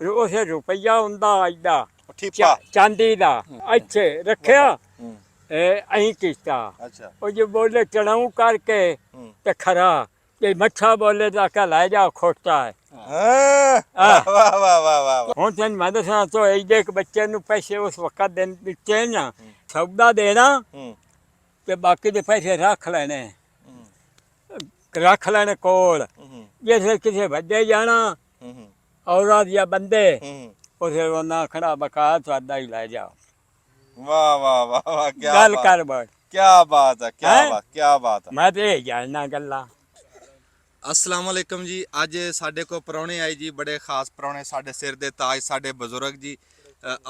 ਉਸੇ ਰੁਪਈਆ ਹੁੰਦਾ ਐਡਾ ਠੀਪਾ ਚਾਂਦੀ ਦਾ ਇੱਥੇ ਰੱਖਿਆ ਹੂੰ ਅਹੀਂ ਕੀਤਾ। ਅੱਛਾ ਉਹ ਜੇ ਬੋਲੇ ਚੜਾਉ ਕਰਕੇ ਹੂੰ ਤੇ ਖਰਾ ਜੇ ਮੱਛਾ ਬੋਲੇ ਤਾਂ ਕਹ ਲੈ ਜਾ ਖੋਟਾ ਹੈ। ਵਾਹ ਵਾਹ ਵਾਹ ਵਾਹ ਵਾਹ ਹੁਣ ਤੈਨੂੰ ਮੈਂ ਦੱਸਾਂ ਤੋ ਐਡੇ ਇੱਕ ਬੱਚੇ ਨੂੰ ਪੈਸੇ ਉਸ ਵਕਤ ਦੇ ਦਿੱਤੇ ਨਾ ਸੌਦਾ ਦੇਣਾ ਹੂੰ ਤੇ ਬਾਕੀ ਦੇ ਪੈਸੇ ਰੱਖ ਲੈਣੇ ਕੋਲ। ਹੂੰ ਜੇ ਕਿਸੇ ਵੱਡੇ ਜਾਣਾ ਹੂੰ ਔਰਤ ਜਾਂ ਬੰਦੇ ਹੂੰ ਉਸੇ ਉਹਨਾਂ ਖੜਾ ਬਕਾ ਤੁਹਾਡਾ ਹੀ ਲੈ ਜਾ। ਵਾਹ ਵਾਹ ਵਾਹ ਵਾਹ ਕੀ ਗੱਲ ਬਾਤ ਕਰ ਬੜ ਕੀ ਬਾਤ ਹੈ ਕੀ ਬਾਤ ਕੀ ਬਾਤ ਹੈ। ਮੈਂ ਤੇ ਇਹ ਜਾਣਨਾ ਗੱਲਾਂ। अस्सलाम वालेकुम जी। ਅੱਜ ਸਾਡੇ ਕੋਲ ਪ੍ਰਾਹੁਣੇ ਆਏ ਜੀ, ਬੜੇ ਖਾਸ ਪ੍ਰਾਹੁਣੇ, ਸਾਡੇ ਸਿਰ ਦੇ ਤਾਜ, ਸਾਡੇ ਬਜ਼ੁਰਗ ਜੀ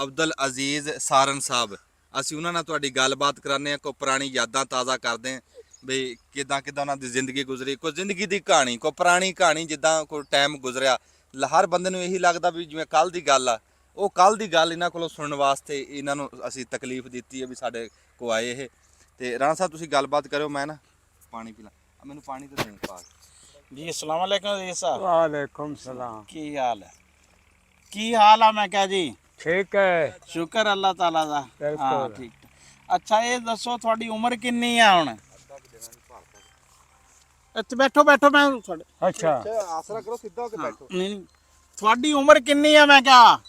ਅਬਦੁਲ ਅਜ਼ੀਜ਼ ਸਾਰਨ ਸਾਹਿਬ। ਅਸੀਂ ਉਹਨਾਂ ਨਾਲ ਤੁਹਾਡੀ ਗੱਲਬਾਤ ਕਰਾਉਂਦੇ ਹਾਂ, ਕੋਈ ਪੁਰਾਣੀ ਯਾਦਾਂ ਤਾਜ਼ਾ ਕਰਦੇ ਹਾਂ ਬਈ ਕਿੱਦਾਂ ਕਿੱਦਾਂ ਉਹਨਾਂ ਦੀ ਜ਼ਿੰਦਗੀ ਗੁਜ਼ਰੀ, ਕੋਈ ਜ਼ਿੰਦਗੀ ਦੀ ਕਹਾਣੀ, ਕੋਈ ਪੁਰਾਣੀ ਕਹਾਣੀ, ਜਿੱਦਾਂ ਕੋਈ ਟਾਈਮ ਗੁਜ਼ਰਿਆ। ਹਰ ਬੰਦੇ ਨੂੰ ਇਹੀ ਲੱਗਦਾ ਵੀ ਜਿਵੇਂ ਕੱਲ੍ਹ ਦੀ ਗੱਲ ਆ, ਉਹ ਕੱਲ੍ਹ ਦੀ ਗੱਲ ਇਹਨਾਂ ਕੋਲੋਂ ਸੁਣਨ ਵਾਸਤੇ ਇਹਨਾਂ ਨੂੰ ਅਸੀਂ ਤਕਲੀਫ ਦਿੱਤੀ ਹੈ ਵੀ ਸਾਡੇ ਕੋ ਆਏ ਇਹ। ਤੇ ਰਾਣਾ ਸਾਹਿਬ ਤੁਸੀਂ ਗੱਲਬਾਤ ਕਰਿਓ, ਮੈਂ ਨਾ ਪਾਣੀ ਪੀ ਲਾਂ, ਮੈਨੂੰ ਪਾਣੀ ਤਾਂ ਦੇਣ ਪਾ जी अस्सलाम वालेकुम अजीज साहब। वालेकुम सलाम। की हाल है? की हाल है? मैं क्या जी ठीक है शुक्र अल्लाह ताला दा। बिल्कुल। हाँ ठीक। अच्छा ये दसो थोड़ी उम्र किन्नी है हुण? ਇੱਥੇ ਬੈਠੋ ਬੈਠੋ ਮੈਂ ਤੁਹਾਡੇ अच्छा ਆਸਰਾ ਕਰੋ, ਸਿੱਧਾ ਹੋ ਕੇ ਬੈਠੋ। ਨਹੀਂ ਤੁਹਾਡੀ ਉਮਰ ਕਿੰਨੀ ਹੈ ਮੈਂ ਕਿਹਾ?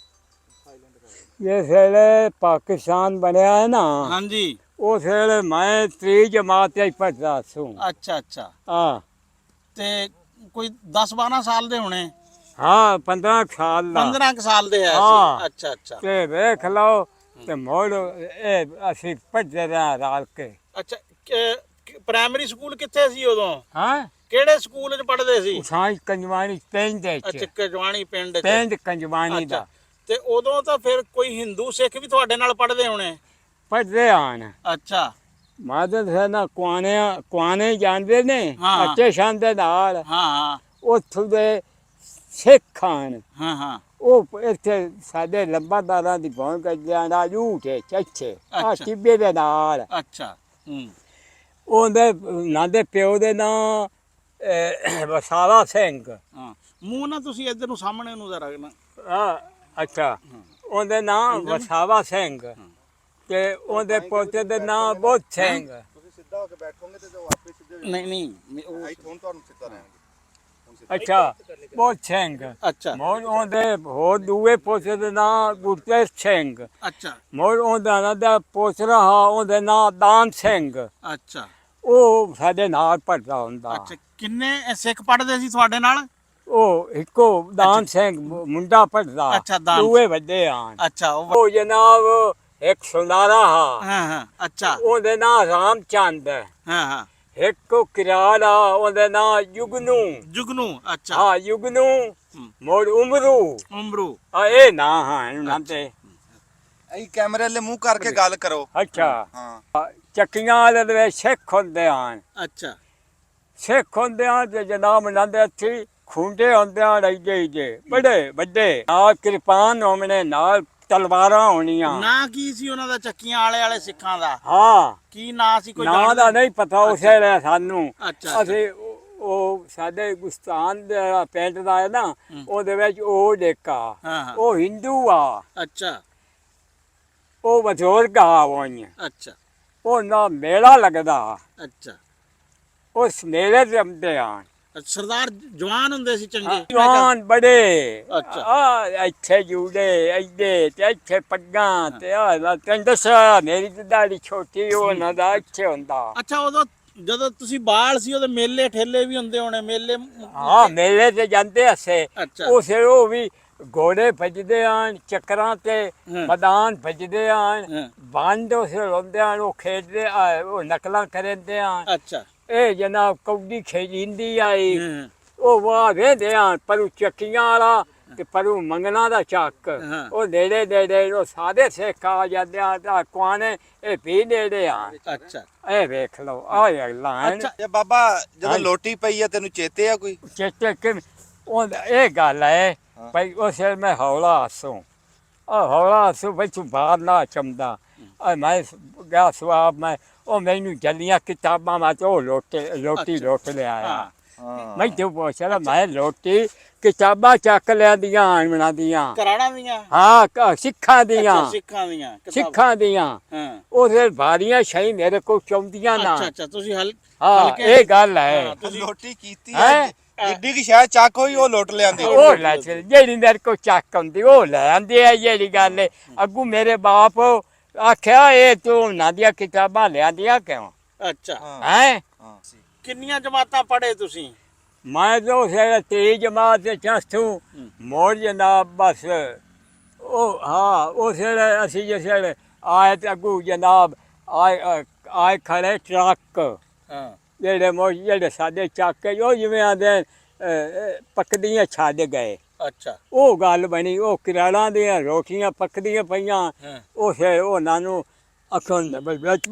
ये सेले पाकिस्तान बनया है ना ਹਾਂਜੀ उस वेले मैं 3 जमात ही पढ़ता सू। ਅੱਛਾ ਅੱਛਾ हाँ ਤੇ ਕੋਈ 10 12 ਸਾਲ ਦੇ ਹੋਣੇ? हाँ 15 साल दा 15 ਕੁ ਸਾਲ ਦੇ ਹੈ ਹਾਂ। ਸੀ। ਅੱਛਾ ਅੱਛਾ ते वेख लो ते मोड़ असी पढ़ते रहे राल के। ਅੱਛਾ ਪ੍ਰਾਇਮਰੀ ਸਕੂਲ ਕਿੱਥੇ ਸੀ ਉਦੋਂ? हाँ ਕਿਹੜੇ ਸਕੂਲ 'ਚ ਪੜ੍ਹਦੇ ਸੀ? उसाई कंजवानी पेंड ਅੱਛਾ ਕਜਵਾਣੀ ਪਿੰਡ 'ਚ। पेंड कंजवानी दा ਤੇ ਉਦੋਂ ਤਾਂ ਫਿਰ ਕੋਈ ਹਿੰਦੂ ਸਿੱਖ ਵੀ ਤੁਹਾਡੇ ਨਾਲ ਪੜ੍ਹਦੇ ਹੋਣੇ? पढ़ते आन ਅੱਛਾ मादर है ना कुआने जानते ने हाँ। स्टेशन दे नाल ਹਾਂ ਹਾਂ ਉੱਥੋਂ ਦੇ ਸਿੱਖ ਹਨ। ਹਾਂ ਹਾਂ ਉਹ ਇੱਥੇ ਸਾਡੇ ਲੰਬਾਦਾਰਾਂ ਦੀ ਭੌਂ ਗੱਜਿਆਂ ਦਾ ਝੂਠੇ ਚੱਛੇ ਆ ਅੱਛਾ। ਟਿੱਬੇ ਦੇ ਨਾਲ ਅੱਛਾ ਹੂੰ ਉਹਦੇ ਨਾਂ ਦੇ ਪਿਓ ਦੇ ਨਾਂ ਵਸਾਵਾ ਸਿੰਘ। ਹਾਂ ਮੂੰਹ ਨਾ ਤੁਸੀਂ ਇੱਧਰ ਨੂੰ ਸਾਹਮਣੇ ਨੂੰ ਜ਼ਰਾ ਨਾ। ਅੱਛਾ ਉਹਦੇ ਨਾਂ ਵਸਾਵਾ ਸਿੰਘ ਤੇ ਉਹਦੇ ਪੋਤੇ ਦੇ ਨਾਂ ਬੋਧ ਸਿੰਘ। ਤੁਸੀਂ ਸਿੱਧਾ ਹੋ ਕੇ ਬੈਠੋਗੇ ਤੇ ਜੋ ਆਪੇ ਸਿੱਧੇ ਨਹੀਂ ਨਹੀਂ ਉਹ ਹੁਣ ਤੁਹਾਨੂੰ ਸਿੱਧਾ ਰਹਿਣਗੇ। ਅੱਛਾ ਬੋਧ ਸਿੰਘ। ਅੱਛਾ ਮੋਰ ਉਹਦੇ ਹੋਰ ਦੂਏ ਪੋਤੇ ਦੇ ਨਾਂ ਗੁਰਤੇਜ ਸਿੰਘ। ਅੱਛਾ ਮੋਰ ਉਹਦਾ ਨਾਂ ਦਾ ਪੋਤਰਾ ਉਹਦੇ ਨਾਂ ਦਾਨ ਸਿੰਘ। ਅੱਛਾ ਉਹ ਸਾਡੇ ਨਾਲ ਪੜਦਾ ਹੁੰਦਾ। ਅੱਛਾ ਕਿੰਨੇ ਸਿੱਖ ਪੜ੍ਹਦੇ ਸੀ ਤੁਹਾਡੇ ਨਾਲ? ਉਹ ਇੱਕੋ ਦਾਨ ਸਿੰਘ ਮੁੰਡਾ ਪੜਦਾ। ਅੱਛਾ, ਦਾਨ ਦੂਏ ਵੱਡੇ ਆਣ। ਅੱਛਾ ਉਹ ਜਨਾਬ ਇੱਕ ਸੁਨਾਰਾ ਹਾਂ ਹਾਂ ਅੱਛਾ ਉਹਦੇ ਨਾਂ ਰਾਮ ਚੰਦ। ਹਾਂ ਹਾਂ ਇੱਕ ਕਿਰਾਲ ਉਹਦੇ ਨਾਂ ਯੁਗਨੂ। ਜੁਗਨੂ ਅੱਛਾ ਹਾਂ ਯੁਗਨੂ ਮੋੜ ਉਮਰੂ ਉਮਰੂ ਇਹ ਨਾਂ ਹਨ ਉਹਨਾਂ ਦੇ। ਐ ਕੈਮਰੇ ਵਾਲੇ ਮੂੰਹ ਕਰਕੇ ਗੱਲ ਕਰੋ। ਅੱਛਾ ਹਾਂ ਚੱਕੀਆਂ ਵਾਲੇ ਦੇ ਵਿੱਚ ਸਿੱਖ ਹੁੰਦੇ ਹਨ। ਅੱਛਾ ਸਿੱਖ ਹੁੰਦੇ ਆ ਤੇ ਜਨਾਬ ਉਹਨਾਂ ਦੇ ਹੱਥੀ ਖੁੰਡੇ ਹੁੰਦੇ ਆ ਏਡੇ ਬੜੇ ਵੱਡੇ ਨਾਲ ਕਿਰਪਾਨ ਹੋਣੇ ਨਾਲ ਤਲਵਾਰਾਂ ਹੋਣੀਆਂ। ਨਾਂ ਕੀ ਸੀ ਉਹਨਾਂ ਦਾ ਚੱਕੀਆਂ ਵਾਲੇ ਸਿੱਖਾਂ ਦਾ? ਹਾਂ ਕੀ ਨਾਂ ਸੀ ਕੋਈ ਨਾਂ ਜਾਣਦਾ? ਦਾ ਨਹੀਂ ਪਤਾ ਉਸੇ ਵੇਲੇ ਸਾਨੂੰ। ਅੱਛਾ ਅਸੀਂ ਉਹ ਸਾਡੇ ਗੁਸਤਾਨ ਦੇ ਪਿੰਡ ਦਾ ਹੈ ਨਾ ਉਹਦੇ ਵਿੱਚ ਉਹ ਡੇਕਾ ਹਾਂ ਹਾਂ ਉਹ ਹਿੰਦੂ ਆ, ਅੱਛਾ ਉਹ ਬਜ਼ੁਰਗ ਆ ਹੋਈਆਂ। ਅੱਛਾ ਉਹ ਨਾ ਮੇਲਾ ਲੱਗਦਾ ਅੱਛਾ ਉਸ ਮੇਲੇ ਤੇ ਆਉਂਦੇ ਆ ਸਰਦਾਰ ਜਵਾਨ ਹੁੰਦੇ ਸੀ ਚੰਗੇ? ਜਵਾਨ ਬੜੇ। ਅੱਛਾ। ਆ ਇੱਥੇ ਜੂੜੇ ਐਡੇ ਤੇ ਇੱਥੇ ਪੱਗਾਂ ਤੇ ਆ ਤੈਨੂੰ ਦੱਸਿਆ ਮੇਰੀ ਤੇ ਦਾੜੀ ਛੋਟੀ ਉਹਨਾਂ ਦਾ ਇੱਥੇ ਹੁੰਦਾ। ਅੱਛਾ ਉਦੋਂ ਜਦੋਂ ਤੁਸੀਂ ਬਾਲ ਸੀ ਉਹਦੇ ਮੇਲੇ ਠੇਲੇ ਵੀ ਹੁੰਦੇ ਹੋਣੇ ਮੇਲੇ? ਹਾਂ ਮੇਲੇ ਤੇ ਜਾਂਦੇ ਅਸੇ ਅੱਛਾ ਉਸੇ ਉਹ ਵੀ ਘੋੜੇ ਭਜਦੇ ਆਣ ਚੱਕਰਾਂ ਤੇ ਹਾਂ। ਮੈਦਾਨ ਭਜਦੇ ਆਣ ਹਾਂ। ਬੰਦ ਉਸੇ ਹੁੰਦੇ ਆਣ ਉਹ ਖੇਡਦੇ ਉਹ ਨਕਲਾਂ ਕਰਦੇ ਆਣ। ਅੱਛਾ ਇਹ ਜਨਾਬ ਕੌਡੀ ਖੇਜਿੰਦੀ ਆਈ ਹਾਂ ਉਹ ਵਾਹ ਵੇਂਦੇ ਆ ਪਰ ਚੱਕੀਆਂ ਵਾਲਾ ਤੇ ਪਰ ਮੰਗਣਾ ਦਾ ਚੱਕ ਹਾਂ। ਉਹ ਨੇੜੇ ਉਹ ਸਾਦੇ ਸਿੱਖ ਆ ਜਾਂਦੇ ਆ ਤਾਂ ਕੁਆਨੇ ਇਹ ਵੀ ਨੇੜੇ ਆ। ਅੱਛਾ ਇਹ ਵੇਖ ਲਓ ਆ ਅਗਲਾ ਅੱਛਾ ਇਹ ਬਾਬਾ ਜਦੋਂ ਹਾਂਜੀ। ਲੋਟੀ ਪਈ ਆ ਤੈਨੂੰ ਚੇਤੇ ਆ ਕੋਈ? ਚੇਤੇ ਕਿ ਇਹ ਗੱਲ ਹੈ ਭਾਈ ਉਸ ਵੇਲੇ ਮੈਂ ਹੌਲਾ ਹੱਸੂ ਹੌਲਾ ਹੱਸੂ ਭਾਈ ਤੂੰ ਬਾਹਰ ਨਾ ਚਮਦਾ ਮੈਂ ਗਿਆ ਸਵਾਬ ਮੈਂ ਉਹ ਮੈਨੂੰ ਜੱਲੀਆਂ ਕਿਤਾਬਾਂ ਮੈਂ ਉਹ ਲੋਟੀ ਲੁੱਟ ਲਿਆਇਆ। ਹਾਂ ਮੈਂ ਤੇ ਪੁੱਛਿਆ ਮੈਂ ਰੋਟੀ ਕਿਤਾਬਾਂ ਚੱਕ ਲਿਆਂਦੀਆਂ ਆਣਵਣਾ ਦੀਆਂ ਕਰਾੜਾਂ ਦੀਆਂ ਹਾਂ ਸਿੱਖਾਂ ਦੀਆਂ ਅੱਛਾ ਸਿੱਖਾਂ ਦੀਆਂ ਕਿਤਾਬ ਸਿੱਖਾਂ ਦੀਆਂ ਹਾਂ ਉਹਦੇ ਭਾਰੀਆਂ ਸ਼ਈ ਮੇਰੇ ਕੋਲ ਚੌਂਦੀਆਂ ਨਾ ਅੱਛਾ ਅੱਛਾ ਤੁਸੀਂ ਹਾਂ ਹਲਕੇ ਇਹ ਗੱਲ ਹੈ ਹਾਂ, ਤੁਸੀਂ ਲੋਟੀ ਕੀਤੀ ਹੈਂ? ਹੈ ਜਿੱਡੀ ਕਿ ਸ਼ਾਇਦ ਚੱਕ ਹੋਈ ਉਹ ਲੁੱਟ ਲਿਆਂਦੀ ਉਹ ਲੈ ਚਲ ਜਿਹੜੀ ਮੇਰੇ ਕੋਲ ਚੱਕ ਹੁੰਦੀ ਉਹ ਲੈ ਆਂਦੇ ਆ ਜਿਹੜੀ ਗੱਲ ਹੈ ਅੱਗੂ ਮੇਰੇ ਬਾਪ ਆਖਿਆ ਇਹ ਤੂੰ ਉਹਨਾਂ ਦੀਆਂ ਕਿਤਾਬਾਂ ਲਿਆਂਦੀਆਂ ਕਿਉਂ ਅੱਛਾ ਹੈ ਹਾਂ ਕਿੰਨੀਆਂ ਜਮਾਤਾਂ ਪੜ੍ਹੇ ਤੁਸੀਂ ਮੈਂ ਤਾਂ ਉਸੇ ਤੇਜ ਜਮਾਤ ਤੇ ਚਸਤੂ ਮੋੜ ਜਨਾਬ ਬਸ ਉਹ ਹਾਂ ਉਸੇ ਅਸੀਂ ਜਿਸੇ ਆਏ ਤੇ ਅੱਗੂ ਜਨਾਬ ਆਏ ਖੜੇ ਟਰੱਕ ਹਾਂ ਜਿਹੜੇ ਸਾਡੇ ਚੱਕ ਉਹ ਜਿਵੇਂ ਆਂਦੇ ਪੱਕਦੀਆਂ ਛੱਡ ਗਏ ਅੱਛਾ ਉਹ ਗੱਲ ਬਣੀ ਉਹ ਕਿਰਾੜਾਂ ਦੀਆਂ ਰੋਟੀਆਂ ਪੱਕਦੀਆਂ ਪਈਆਂ ਹਾਂ ਉਸੇ ਉਹਨਾਂ ਨੂੰ ਅੱਖਾਂ ਵਿੱਚ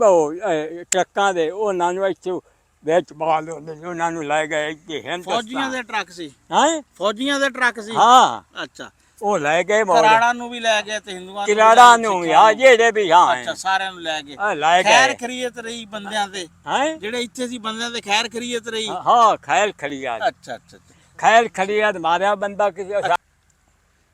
ਟਰੱਕਾਂ ਦੇ ਉਹਨਾਂ ਨੂੰ ਇੱਥੋਂ ਵਿੱਚ ਬਾਲ ਉਹਨਾਂ ਨੂੰ ਲੈ ਗਏ ਇੱਥੇ ਫੌਜੀਆਂ ਦੇ ਟਰੱਕ ਸੀ ਹੈਂ ਫੌਜੀਆਂ ਦੇ ਟਰੱਕ ਸੀ ਹਾਂ ਅੱਛਾ ਉਹ ਲੈ ਗਏ ਮੋੜ ਕਰਾੜਾਂ ਨੂੰ ਵੀ ਲੈ ਗਏ ਤੇ ਹਿੰਦੂਆਂ ਨੂੰ ਵੀ ਕਿਰਾੜਾਂ ਲੈ ਗਏ, ਨੂੰ ਸਿੱਖਾਂ ਆ ਜਿਹੜੇ ਵੀ ਹਾਂ ਅੱਛਾ ਸਾਰਿਆਂ ਨੂੰ ਲੈ ਗਏ ਲੈ ਖੈਰ ਗਏ ਖਰੀਅਤ ਰਹੀ ਬੰਦਿਆਂ ਤੇ ਹੈਂ ਜਿਹੜੇ ਇੱਥੇ ਸੀ ਬੰਦਿਆਂ ਤੇ ਖੈਰ ਖਰੀਅਤ ਰਹੀ ਹਾਂ ਖੈਲ ਖੜੀਆ ਅੱਛਾ ਅੱਛਾ ਅੱਛਾ। ਖੈਲ ਖੜੀਆ ਮਾਰਿਆ ਬੰਦਾ ਕਿਸੇ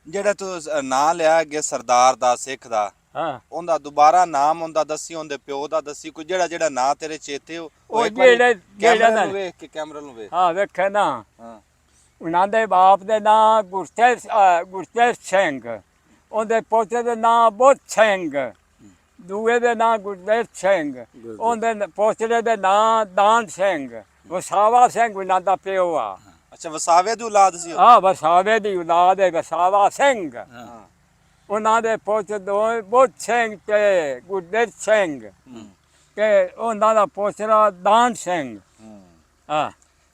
ਜਿਹੜਾ ਤੂੰ ਨਾਂ ਲਿਆ ਅੱਗੇ ਸਰਦਾਰ ਦਾ ਸਿੱਖ ਦਾ ਹਾਂ ਉਹਦਾ ਦੁਬਾਰਾ ਨਾਮ ਹੁੰਦਾ ਦੱਸੀ ਉਹਦੇ ਪਿਓ ਦਾ ਦੱਸੀ ਕੋਈ ਜਿਹੜਾ ਨਾਂ ਤੇਰੇ ਚੇਤੇ ਉਹ ਇੱਕ ਵਾਰੀ ਜਿਹੜੇ ਕੈਮਰੇ ਜਿਹੜਾ ਨੂੰ ਵੇਖ ਕੇ ਕੈਮਰਾ ਨੂੰ ਵੇਖ ਹਾਂ ਵੇਖੇ ਨਾ ਹਾਂ ਉਹਨਾਂ ਦੇ ਬਾਪ ਦੇ ਨਾਂ ਗੁਰਤੇਜ ਸਿੰਘ ਉਹਦੇ ਪੋਤੇ ਦੇ ਨਾਂ ਬੁੱਧ ਸਿੰਘ ਦੂਏ ਦੇ ਨਾਂ ਗੁਰਦੇਵ ਸਿੰਘ ਉਹਦੇ ਪੋਤੇ ਦੇ ਨਾਂ ਦਾਨ ਸਿੰਘ ਵਸਾਵਾ ਸਿੰਘ ਉਹਨਾਂ ਦਾ ਪਿਓ ਆ ਅੱਛਾ ਵਸਾਵੇ ਦੀ ਔਲਾਦ ਸੀ ਉਹ? ਆ ਵਸਾਵੇ ਦੀ ਔਲਾਦ ਹੈ ਵਸਾਵਾ ਸਿੰਘ ਹਾਂ ਉਹਨਾਂ ਦੇ ਪੋਤੇ ਦੋ ਬੁੱਧ ਸਿੰਘ ਤੇ ਗੁਰਦੇਵ ਸਿੰਘ ਤੇ ਉਹਨਾਂ ਦਾ ਪੋਤਰਾ ਦਾਨ ਸਿੰਘ ਹਾਂ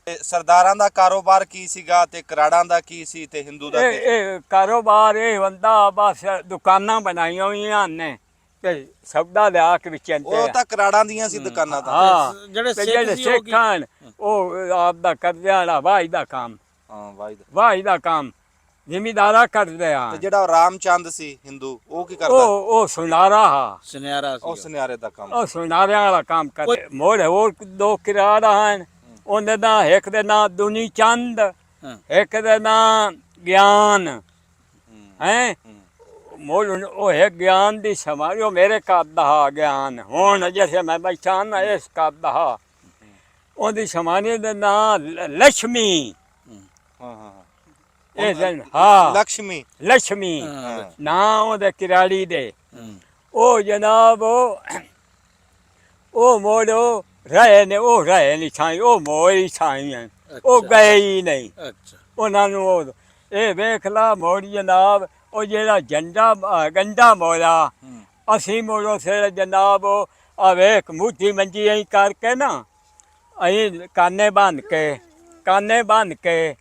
ਤੇ ਸਰਦਾਰਾਂ ਦਾ ਕਾਰੋਬਾਰ ਕੀ ਸੀਗਾ ਤੇ ਕਰਾੜਾਂ ਦਾ ਕੀ ਸੀ ਤੇ ਹਿੰਦੂ ਦਾ ਕੀ ਸੀ? ਇਹ ਕਾਰੋਬਾਰ ਇਹ ਹੁੰਦਾ ਬਸ ਦੁਕਾਨਾਂ ਬਣਾਈਆਂ ਹੋਈਆਂ ਨੇ ਤੇ ਸੌਦਾ ਲਿਆ ਕੇ ਵੇਚਦੇ ਉਹ ਤਾਂ ਕਰਾੜਾਂ ਦੀਆਂ ਸੀ ਦੁਕਾਨਾਂ ਤਾਂ ਹਾਂ ਜਿਹੜੇ ਤੇ ਸਿੱਖ ਜਿਹੜੇ ਸੀ ਉਹ ਕੀ ਸਿੱਖਾਂ ਨੇ, ਉਹ ਆਪ ਦਾ ਕਰਦੇ ਆ ਵਾਹੀ ਦਾ ਕੰਮ ਹਾਂ ਵਾਹਿਦ ਵਾਹੀ ਦਾ ਕੰਮ ਜ਼ਿਮੀਦਾਰਾ ਕਰਦੇ ਆ ਤੇ ਜਿਹੜਾ ਰਾਮਚੰਦ ਸੀ ਹਿੰਦੂ ਉਹ ਕੀ ਕਰਦਾ ਉਹ ਸੁਨਾਰਾ ਹਾਂ ਸੁਨਿਆਰਾ ਸੀ ਉਹ ਸੁਨਿਆਰੇ ਦਾ ਕੰਮ ਉਹ ਸੁਨਾਰਿਆਂ ਵਾਲਾ ਕੰਮ ਕਰਦੇ ਮੋੜ ਹੋਰ ਦੋ ਕਿਰਾੜਾ ਹਨ ਉਹਦੇ ਦਾ ਇੱਕ ਦੇ ਨਾਂ ਦੁਨੀ ਚੰਦ ਹਾਂ ਇੱਕ ਦੇ ਨਾਂ ਗਿਆਨ ਹੈ ਮੋੜ ਉਹ ਹੈ ਗਿਆਨ ਦੀ ਸਮਾਰੀ ਉਹ ਮੇਰੇ ਘਰ ਦਾ ਗਿਆਨ ਹੁਣ ਜਿਵੇਂ ਮੈਂ ਬੈਠਾ ਨਾ ਇਸ ਘਰ ਦਾ ਉਹਦੀ ਸਮਾਨੀ ਦੇ ਨਾਂ ਲక్ష్ਮੀ ਹਾਂ ਹਾਂ ਇਹ ਦਿਨ ਹਾਂ ਲక్ష్ਮੀ ਲక్ష్ਮੀ ਹਾਂ ਨਾਂ ਉਹਦੇ ਕਿਰਾੜੀ ਦੇ ਹਾਂ। ਉਹ ਜਨਾਬ ਉਹ ਮੋੜੋ ਰਹੇ ਨੇ ਉਹ ਰਹੇ ਨਹੀਂ ਛਾਈ ਉਹ ਮੋਈ ਛਾਈ ਹੈ ਉਹ ਅੱਛਾ। ਗਏ ਹੀ ਨਹੀਂ ਅੱਛਾ ਉਹਨਾਂ ਨੂੰ ਉਹ ਇਹ ਵੇਖ ਲਾ ਮੋੜ ਜਨਾਬ ਉਹ ਜਿਹੜਾ ਜੰਡਾ ਗੰਡਾ ਮੋੜਾ ਹੂੰ ਅਸੀਂ ਮੋੜੋ ਸੇ ਜਨਾਬ ਆ ਵੇਖ ਮੁੱਠੀ ਮੰਜੀ ਐਂ ਕਰਕੇ ਨਾ ਅਸੀਂ ਕਾਨੇ ਬੰਨ ਕੇ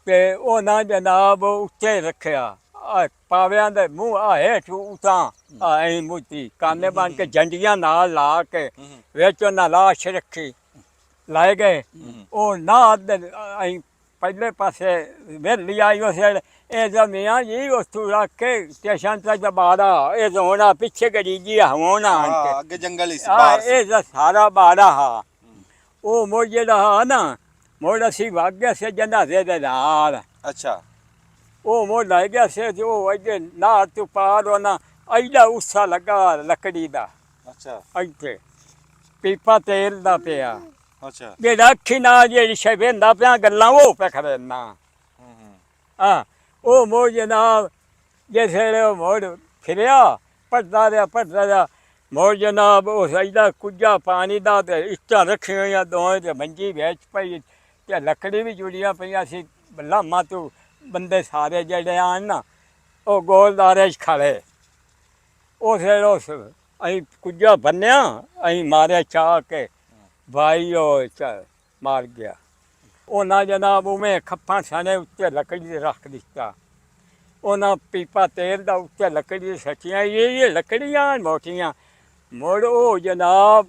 ਤੇ ਉਹ ਨਾ ਜਨਾਬ ਉੱਤੇ ਰੱਖਿਆ ਆ ਪਾਵਿਆਂ ਦੇ ਮੂੰਹ ਆ ਹੇਠ ਉਤਾਂ ਐਂ ਮੁੱਠੀ ਕਾਨੇ ਬੰਨ ਕੇ ਜੰਡੀਆਂ ਨਾਲ ਲਾ ਕੇ ਵਿੱਚ ਉਹਨਾਂ ਲਾਸ਼ ਰੱਖੀ ਲਾਏ ਗਏ ਉਹ ਨਾ ਐਂ ਪਹਿਲੇ ਪਾਸੇ ਵੇਲੀ ਆਈ ਉਸ ਇਹ ਜਮੀਆਂ ਜੀ ਉਸ ਤੋਂ ਰੱਖ ਕੇ ਸਟੇਸ਼ਨ ਤੇ ਜਬਾੜਾ ਇਹ ਹੋਣਾ ਪਿੱਛੇ ਗੜੀ ਜੀ ਹੋਣਾ ਹਾਂ ਅੱਗੇ ਜੰਗਲ ਹੀ ਸੀ ਆ ਬਾਹਰ ਸੀ ਇਹ ਦਾ ਸਾਰਾ ਬਾੜਾ ਹਾਂ ਉਹ ਮੋੜ ਜਿਹੜਾ ਹਾਂ ਨਾ ਮੋੜ ਅਸੀਂ ਵਗ ਗਿਆ ਸੀ ਜਨਾਜ਼ੇ ਦੇ ਨਾਲ ਅੱਛਾ ਉਹ ਮੋੜ ਲੈ ਗਿਆ ਸੀ ਜੋ ਅਜੇ ਨਾ ਤੂੰ ਪਾਰ ਹੋਣਾ ਐਡਾ ਉਸਾ ਲੱਗਾ ਲੱਕੜੀ ਦਾ ਅੱਛਾ ਇੱਥੇ ਪੀਪਾ ਤੇਲ ਦਾ ਪਿਆ ਅੱਛਾ ਜਿਹੜਾ ਅੱਖੀ ਨਾਲ ਜਿਹੜੀ ਸ਼ੈਵੇਂਦਾ ਪਿਆ ਗੱਲਾਂ ਉਹ ਪੈ ਖੜੇ ਨਾ ਹਾਂ ਉਹ ਮੋੜ ਜਨਾਬ ਜਿਸੇ ਉਹ ਮੋੜ ਫਿਰਿਆ ਪੜਦਾ ਰਿਹਾ ਮੋੜ ਜਨਾਬ ਉਹ ਸਜਦਾ ਕੁੱਜਾ ਪਾਣੀ ਦਾ ਤੇ ਇੱਟਾਂ ਰੱਖੀਆਂ ਹੋਈਆਂ ਦੋਵੇਂ ਤੇ ਮੰਜੀ ਵਿੱਚ ਪਈ ਤੇ ਲੱਕੜੀ ਵੀ ਜੁੜੀਆਂ ਪਈਆਂ ਸੀ ਲਾਮਾ ਤੋਂ ਬੰਦੇ ਸਾਰੇ ਜਿਹੜੇ ਆਣ ਨਾ ਉਹ ਗੋਲਦਾਰੇ 'ਚ ਖੜੇ ਉਹ ਫਿਰ ਉਸ ਅਸੀਂ ਕੁੱਜਾ ਬੰਨਿਆ ਅਸੀਂ ਮਾਰਿਆ ਚਾਹ ਕੇ ਭਾਈ ਉਹ ਚੱਲ ਮਾਰ ਗਿਆ ਉਹਨਾਂ ਜਨਾਬ ਉਵੇਂ ਖੱਪਾਂ ਸਾਨੇ ਉੱਤੇ ਲੱਕੜੀ ਦੇ ਰੱਖ ਦਿੱਤਾ ਉਹਨਾਂ ਪੀਪਾ ਤੇਲ ਦਾ ਉੱਤੇ ਲੱਕੜੀ ਸੱਚੀਆਂ ਇਹ ਲੱਕੜੀਆਂ ਮੋਟੀਆਂ ਮੋੜ ਉਹ ਜਨਾਬ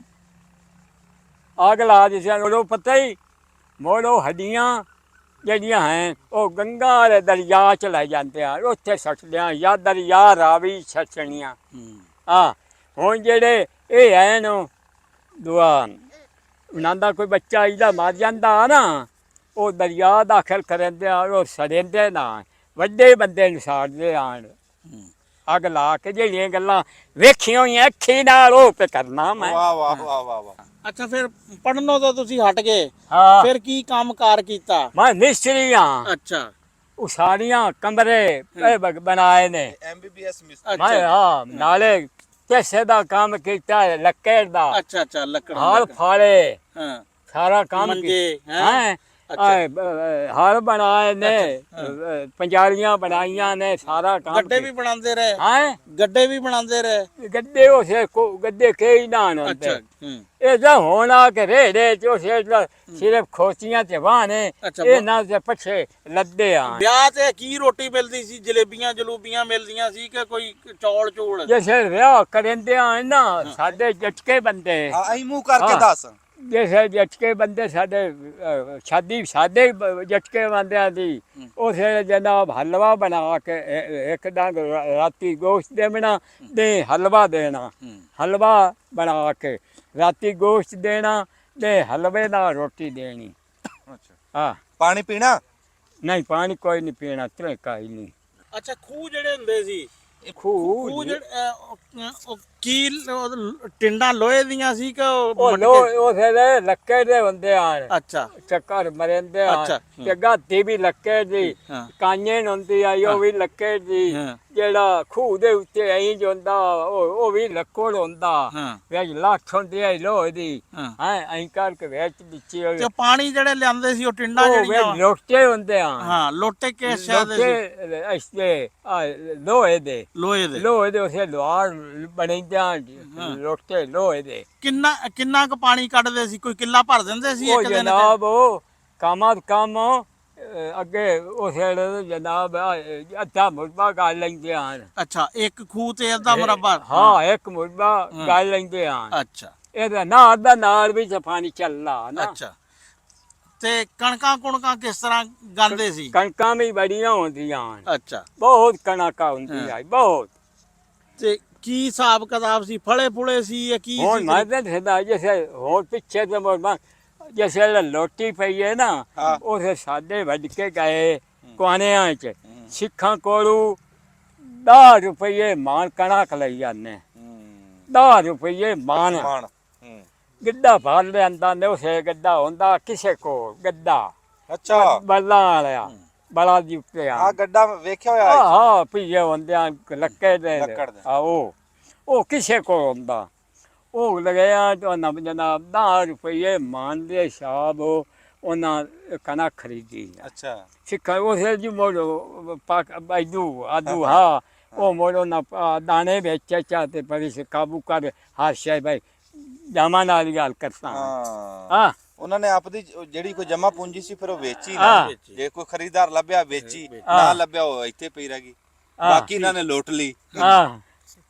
ਅੱਗ ਲਾ ਦਿੱਤੀ ਉਹ ਪਤਾ ਹੀ ਮੋੜ ਉਹ ਹੱਡੀਆਂ ਜਿਹੜੀਆਂ ਹੈ ਉਹ ਗੰਗਾ ਦੇ ਦਰਿਆ ਚ ਲੈ ਜਾਂਦੇ ਆ ਉੱਥੇ ਸੱਟਦਿਆਂ ਜਾਂ ਦਰਿਆ ਰਾਵੀ ਸੱਚਣੀਆਂ ਹਾਂ ਹੁਣ ਜਿਹੜੇ ਇਹ ਹੈ ਨੂੰ ਦੁਆ ਉਹਨਾਂ ਦਾ ਕੋਈ ਬੱਚਾ ਇਹਦਾ ਮਰ ਜਾਂਦਾ ਨਾ ਉਹ ਦਰਿਆ ਦਾਖਲ ਕਰਨਦੇ ਆ ਉਹ ਸੜੇਂਦੇ ਨਾ ਵੱਡੇ ਬੰਦੇ ਨੂੰ ਸਾੜਦੇ ਆਣ ਅੱਗ ਲਾ ਕੇ ਜਿਹੜੀਆਂ ਗੱਲਾਂ ਵੇਖੀਆਂ ਹੋਈਆਂ ਅੱਖੀ ਨਾਲ ਉਹ ਤੇ ਕਰਨਾ ਮੈਂ ਵਾਹ ਵਾਹ ਵਾਹ ਵਾਹ ਵਾਹ। ਅੱਛਾ ਫਿਰ ਪੜਨੋਂ ਤਾਂ ਤੁਸੀਂ ਹਟ ਗਏ, ਹਾਂ ਫਿਰ ਕੀ ਕੰਮਕਾਰ ਕੀਤਾ? ਮੈਂ ਮਿਸਤਰੀ ਹਾਂ ਅੱਛਾ ਉਸਾਰੀਆਂ ਕਮਰੇ ਇਹ ਬਣਾਏ ਨੇ MBBS ਮਿਸ ਅੱਛਾ ਮੈਂ ਹਾਂ ਨਾਲੇ ਕਿਸੇ ਦਾ ਕੰਮ ਕੀਤਾ ਹੈ, ਲੱਕੜ ਦਾ ਅੱਛਾ ਅੱਛਾ ਲੱਕੜ ਹਾਲ ਫਾਲੇ ਹਾਂ ਸਾਰਾ ਕੰਮ ਮੰਜੇ ਹੈ ਹਾਲ ਬਣਾਏ ਨੇ ਪੰਜਾਲੀਆਂ ਬਣਾਈਆਂ ਨੇ ਸਾਰਾ ਕੰਮ ਗੱਡੇ ਵੀ ਬਣਾਉਂਦੇ ਰਹੇ? ਹੈ ਗੱਡੇ ਵੀ ਬਣਾਉਂਦੇ ਰਹੇ? ਗੱਡੇ ਉਸੇ ਗੱਡੇ ਕਈ ਨਾ ਹੁੰਦੇ ਅੱਛਾ ਇਹ ਤਾਂ ਹੁਣ ਆ ਕੇ ਰੇੜੇ ਚ ਉਸੇ ਸਿਰਫ ਖੋਚੀਆਂ ਤੇ ਵਾਹਨੇ ਅੱਛਾ, ਇਹ ਨਾ ਤੇ ਪੱਛੇ ਲੱਦੇ ਆ ਵਿਆਹ ਤੇ ਕੀ ਰੋਟੀ ਮਿਲਦੀ ਸੀ? ਜਲੇਬੀਆਂ ਜਲੂਬੀਆਂ ਮਿਲਦੀਆਂ ਸੀ ਕਿ ਕੋਈ ਚੌਲ ਚੂਲ? ਜੈਸੇ ਵਿਆਹ ਕਰੰਦੇ ਆ ਨਾ ਸਾਡੇ ਜਟਕੇ ਬੰਦੇ ਆਈ ਮੂੰਹ ਕਰਕੇ ਹਾਂ। ਦੱਸ। ਜੈਸੇ ਜਟਕੇ ਬੰਦੇ ਸਾਡੇ ਸ਼ਾਦੀ ਸਾਡੇ ਜਟਕੇ ਬੰਦਿਆਂ ਦੀ ਉਸੇ ਜਨਾਬ ਹਲਵਾ ਬਣਾ ਕੇ ਇੱਕ ਡੰਗ ਰਾਤੀ ਗੋਸ਼ਤ ਦੇਣਾ ਤੇ ਹਲਵਾ ਦੇਣਾ ਹਲਵਾ ਬਣਾ ਕੇ ਰਾਤੀ ਗੋਸ਼ਤ ਦੇਣਾ ਤੇ ਹਲਵੇ ਨਾਲ ਰੋਟੀ ਦੇਣੀ ਅੱਛਾ ਹਾਂ ਪਾਣੀ ਪੀਣਾ? ਨਹੀਂ ਪਾਣੀ ਕੋਈ ਨਹੀਂ ਪੀਣਾ ਤਰੇਕਾ ਹੀ ਨਹੀਂ ਅੱਛਾ ਖੂਹ ਜਿਹੜੇ ਹੁੰਦੇ ਸੀ, ਖੂਹ ਖੂਹ ਜਿਹੜੇ ਉਹ ਕੀ ਟਿੰਡਾਂ ਲੋਹੇ ਦੀਆਂ ਸੀ ਕਿ ਉਹ ਲੋ ਉਸੇ ਦੇ ਲੱਕੇ ਦੇ ਹੁੰਦੇ ਆਣ ਅੱਛਾ ਚੱਕਰ ਮਰਿੰਦੇ ਆ ਅੱਛਾ, ਤੇ ਗਾਤੀ ਵੀ ਲੱਕੇ ਦੀ ਹਾਂ ਕਾਂਝੇ ਹੁੰਦੀ ਆ ਉਹ ਵੀ ਲੱਕੇ ਦੀ ਹਾਂ ਜਿਹੜਾ ਖੂਹ ਦੇ ਉੱਤੇ ਐਂ ਜਾਂਦਾ ਉਹ ਵੀ ਲੱਕੜ ਹੁੰਦਾ ਹਾਂ ਵਿੱਚ ਲੱਖ ਹੁੰਦੀ ਆ ਲੋਹ ਦੀ ਹਾਂ ਹੈ ਐਂ ਕਰਕੇ ਵਿੱਚ ਵਿੱਚੇ ਤੇ ਪਾਣੀ ਜਿਹੜੇ ਲਿਆਂਦੇ ਸੀ ਉਹ ਟਿੰਡਾਂ ਉਹ ਜਿਹੜੀਆਂ ਵਿੱਚ ਲੋਟੇ ਹੁੰਦੇ ਆ ਹਾਂ ਲੋਟੇ ਕਿਸ ਸ਼ਾਇਦ ਦੇ ਸੀ? ਲੋਟੇ ਇਸਤੇ ਲੋਹੇ ਦੇ ਲੋਹੇ ਦੇ। ਲੋਹੇ ਦੇ ਉਸੇ ਲੋਹਾਰ ਬਣਾਉਂਦੇ ਆ ਲੋਟੇ ਲੋਹੇ ਦੇ ਕਿੰਨਾ ਕੁ ਪਾਣੀ ਕੱਢਦੇ ਸੀ? ਕੋਈ ਕਿੱਲਾ ਭਰ ਦਿੰਦੇ ਸੀ ਉਹ ਇੱਕ ਦਿਨ ਚ? ਜਨਾਬ ਉਹ ਕਾਮਾਂ ਕੰਮ ਅੱਗੇ ਉਸ ਵੇਲੇ ਜਨਾਬ ਅੱਧਾ ਮੁਰਬਾ ਗਾ ਲੈਂਦੇ ਹਨ ਅੱਛਾ ਇੱਕ ਖੂਹ ਤੇ ਅੱਧਾ ਮੁਰੱਬਾ? ਹਾਂ ਇੱਕ ਮੁਰਬਾ ਗਾ ਲੈਂਦੇ ਹਨ ਅੱਛਾ ਇਹਦਾ ਨਾ ਅੱਧਾ ਨਾਲ ਵੀ ਪਾਣੀ ਚੱਲਦਾ ਨਾ ਅੱਛਾ ਤੇ ਕਣਕਾਂ ਕੁਣਕਾਂ ਕਿਸ ਤਰ੍ਹਾਂ ਗਾਂਦੇ ਸੀ? ਕਣਕਾਂ ਵੀ ਬੜੀਆਂ ਹੁੰਦੀਆਂ ਹਨ ਅੱਛਾ ਬਹੁਤ ਕਣਕਾਂ ਹੁੰਦੀਆਂ ਬਹੁਤ ਤੇ ਕੀ ਹਿਸਾਬ ਕਿਤਾਬ ਸੀ? ਫਲੇ ਫੁਲੇ ਸੀ ਜਾਂ ਕੀ ਹੁਣ ਸੀ? ਮੈਂ ਤਾਂ ਦੱਸਦਾ ਜੈਸੇ ਹੋਰ ਪਿੱਛੇ ਤੇ ਮੁਰਬਾ ਜੈਸੇ ਲੋਟੀ ਪਈ ਹੈ ਨਾ ਹਾਂ। ਉਸੇ ਸਾਡੇ ਵੱਢ ਕੇ ਗਏ ਕੁਆਨਿਆਂ ਚ ਸਿੱਖਾਂ ਕੋਲੋਂ 10 ਰੁਪਏ ਮਾਨ ਕਣਕ ਲਈ ਜਾਂਦੇ 10 ਰੁਪਏ ਮਾਨ ਮਾਣ ਗੱਡਾ ਭਰ ਲਿਆਂਦਾ ਨੇ ਉਸੇ ਗੱਡਾ ਹੁੰਦਾ ਕਿਸੇ ਕੋਲ ਗੱਡਾ ਅੱਛਾ ਬਲਾਂ ਵਾਲਿਆ ਬਲਾ ਦੀ ਉੱਤੇ ਆ ਆ ਗੱਡਾ ਵੇਖਿਆ ਹੋਇਆ ਹਾਂ ਹੈ? ਹਾਂ ਪੀਏ ਹੁੰਦੇ ਆ ਲੱਕੇ ਦੇ ਲੱਕੜ ਦੇ। ਆ ਉਹ ਕਿਸੇ ਕੋਲ ਹੁੰਦਾ ਉਹ ਲਗਿਆ ਤਾਂ ਨਾ ਜਨਾਬ 10 ਰੁਪਏ ਮਾਨ ਦੇ ਹਿਸਾਬ ਉਹਨਾਂ ਕਣਕ ਖਰੀਦੀ ਅੱਛਾ ਸਿੱਖਾ ਉਸੇ ਜੀ ਮੋੜੋ ਪਾਕ ਬਾਈਦੂ ਆਦੂ ਹਾਂ ਉਹ ਮੋੜੋ ਨਾ ਦਾਣੇ ਵਿੱਚ ਚਾਹਤੇ ਪਰ ਇਸ ਕਾਬੂ ਕਰ ਹਰ ਸ਼ੈ ਭਾਈ ਜਾਮਾ ਨਾਲ ਗੱਲ ਕਰਤਾ ਹਾਂ ਹਾਂ ਉਹਨਾਂ ਨੇ ਆਪਦੀ ਜਿਹੜੀ ਕੋਈ ਜਮਾ ਪੂੰਜੀ ਸੀ ਫਿਰ ਉਹ ਵੇਚੀ ਨਾ ਹਾਂ। ਜੇ ਕੋਈ ਖਰੀਦਦਾਰ ਲੱਭਿਆ ਵੇਚੀ ਨਾ ਹਾਂ। ਲੱਭਿਆ ਉਹ ਇੱਥੇ ਪਈ ਰਹਿ ਗਈ ਹਾਂ। ਬਾਕੀ ਇਹਨਾਂ ਨੇ ਲੁੱਟ ਲਈ ਹਾਂ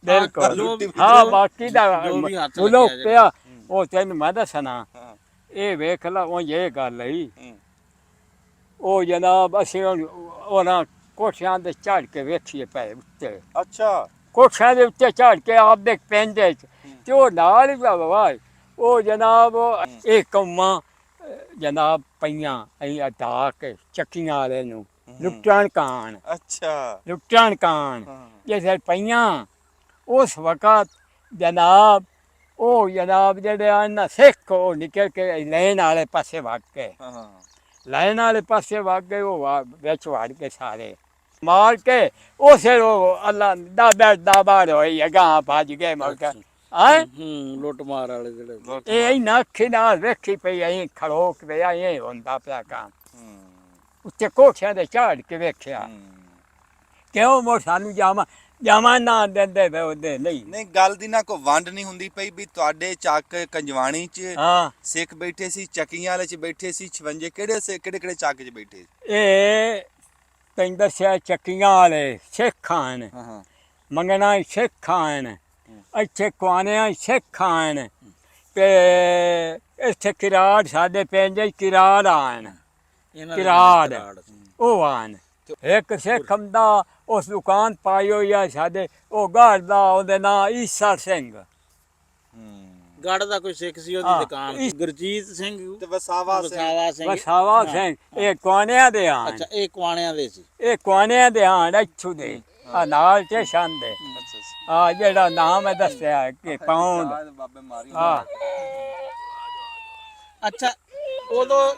ਬਿਲਕੁਲ ਜੋ- ਹਾਂ ਬਾਕੀ ਦਾ ਜੋ ਵੀ ਹੱਥ ਬੋਲੋ ਲੱਗਿਆ ਪਿਆ ਉਹ ਤੈਨੂੰ ਮੈਂ ਦੱਸਣਾ ਹਾਂ। ਇਹ ਵੇਖ ਲਾ ਉਹ ਇਹ ਗੱਲ ਹੈ ਹੂੰ। ਉਹ ਜਨਾਬ ਅਸੀਂ ਉਹਨਾਂ ਕੋਠਿਆਂ ਦੇ ਝਾੜ ਕੇ ਵੇਖੀਏ ਪਏ ਉੱਤੇ ਅੱਛਾ ਕੋਠਿਆਂ ਦੇ ਉੱਤੇ ਝਾੜ ਕੇ ਆਪ ਦੇ ਪੈਂਦੇ ਤੇ ਉਹ ਨਾਲ ਹੀ ਬਾਬਾ ਉਹ ਜਨਾਬ ਇਹ ਕੰਮਾਂ ਜਨਾਬ ਪਈਆਂ ਅਸੀਂ ਅਟਾ ਕੇ ਚੱਕੀਆਂ ਵਾਲੇ ਨੂੰ ਲੁੱਟਣ ਕਾਣ ਅੱਛਾ ਲੁੱਟਣ ਕਾਣ ਹਾਂ। ਜੇ ਪਈਆਂ ਉਸ ਵਕਤ ਜਨਾਬ ਉਹ ਜਨਾਬ ਜਿਹੜੇ ਆ ਨਾ ਸਿੱਖ ਉਹ ਨਿਕਲ ਕੇ ਲੈਣ ਵਾਲੇ ਪਾਸੇ ਵਗ ਗਏ ਹਾਂ ਲੈਣ ਵਾਲੇ ਪਾਸੇ ਵਗ ਗਏ ਉਹ ਵਿੱਚ ਵੜ ਕੇ ਸਾਰੇ ਮਾਰ ਕੇ ਉਸੇ ਉਹ ਅੱਲਾ ਦਾਬਾ ਹੋਈ ਅਗਾਂ ਭੱਜ ਗਏ ਮੁਲਕ ਆਏ ਲੁੱਟ ਮਾਰ ਵਾਲੇ ਜਿਹੜੇ ਇਹ ਇੰਨਾ ਅੱਖੀ ਨਾਲ ਵੇਖੀ ਪਈ ਅਸੀਂ ਖੜੋ ਕੇ ਪਿਆ ਇਹ ਹੁੰਦਾ ਪਿਆ ਕੰਮ ਉੱਤੇ ਕੋਠਿਆਂ ਦੇ ਝਾੜ ਕੇ ਵੇਖਿਆ ਕਿਉਂ ਮੋ ਸਾਨੂੰ ਜਾਮਾ ਨਾ ਦਿੰਦੇ ਵੇ ਉਹਦੇ ਨਹੀਂ ਨਹੀਂ ਗੱਲ ਦੀ ਨਾ ਕੋਈ ਵੰਡ ਨਹੀਂ ਹੁੰਦੀ ਪਈ ਵੀ ਤੁਹਾਡੇ ਚੱਕ ਕੰਜਵਾਣੀ ਚ ਹਾਂ ਸਿੱਖ ਬੈਠੇ ਸੀ ਚੱਕੀਆਂ ਵਾਲੇ ਚ ਬੈਠੇ ਸੀ 56 ਕਿਹੜੇ ਚੱਕ ਚ ਬੈਠੇ? ਇਹ ਤੈਨੂੰ ਦੱਸਿਆ ਚੱਕੀਆਂ ਵਾਲੇ ਸਿੱਖ ਹਨ ਹਾਂ ਹਾਂ ਮੰਗਣਾ ਸਿੱਖ ਹਨ ਇੱਥੇ ਕੁਆਨਿਆਂ ਸਿੱਖ ਹਨ ਤੇ ਇੱਥੇ ਕਿਰਾੜ ਸਾਡੇ ਪਿੰਡ ਕਿਰਾੜ ਆਣ ਕਿਰਾੜ ਉਹ ਆਣ ਇੱਕ ਸਿੱਖ ਹੁੰਦਾ ਉਸ ਦੁਕਾਨ ਪਾਈ ਹੋਈ ਆ ਸਾਡੇ ਉਹ ਘਰ ਦਾ ਉਹਦੇ ਨਾਂ ਈਸਾ ਸਿੰਘ ਗੜ ਦਾ ਕੋਈ ਸਿੱਖ ਸੀ, ਉਹਦੀ ਹਾਂ, ਦੁਕਾਨ ਸੀ। ਗੁਰਜੀਤ ਸਿੰਘ ਤੇ ਵਸਾਵਾ ਸਿੰਘ ਵਸਾਵਾ ਸਿੰਘ। ਵਸਾਵਾ ਸਿੰਘ ਇਹ ਕੁਆਣਿਆਂ ਦੇ ਹਨ। ਅੱਛਾ, ਇਹ ਕੁਆਣਿਆਂ ਦੇ ਸੀ। ਇਹ ਕੁਆਣਿਆਂ ਦੇ ਹਨ ਇੱਥੋਂ ਦੇ ਆ ਨਾਲ ਸਟੇਸ਼ਨ ਦੇ। ਆ ਜਿਹੜਾ ਨਾਮ ਹੈ ਦੱਸਿਆ ਕਿ ਪੌਂਡ ਬਾਬੇ ਮਾਰੀ ਆ ਅੱਛਾ, ਉਦੋਂ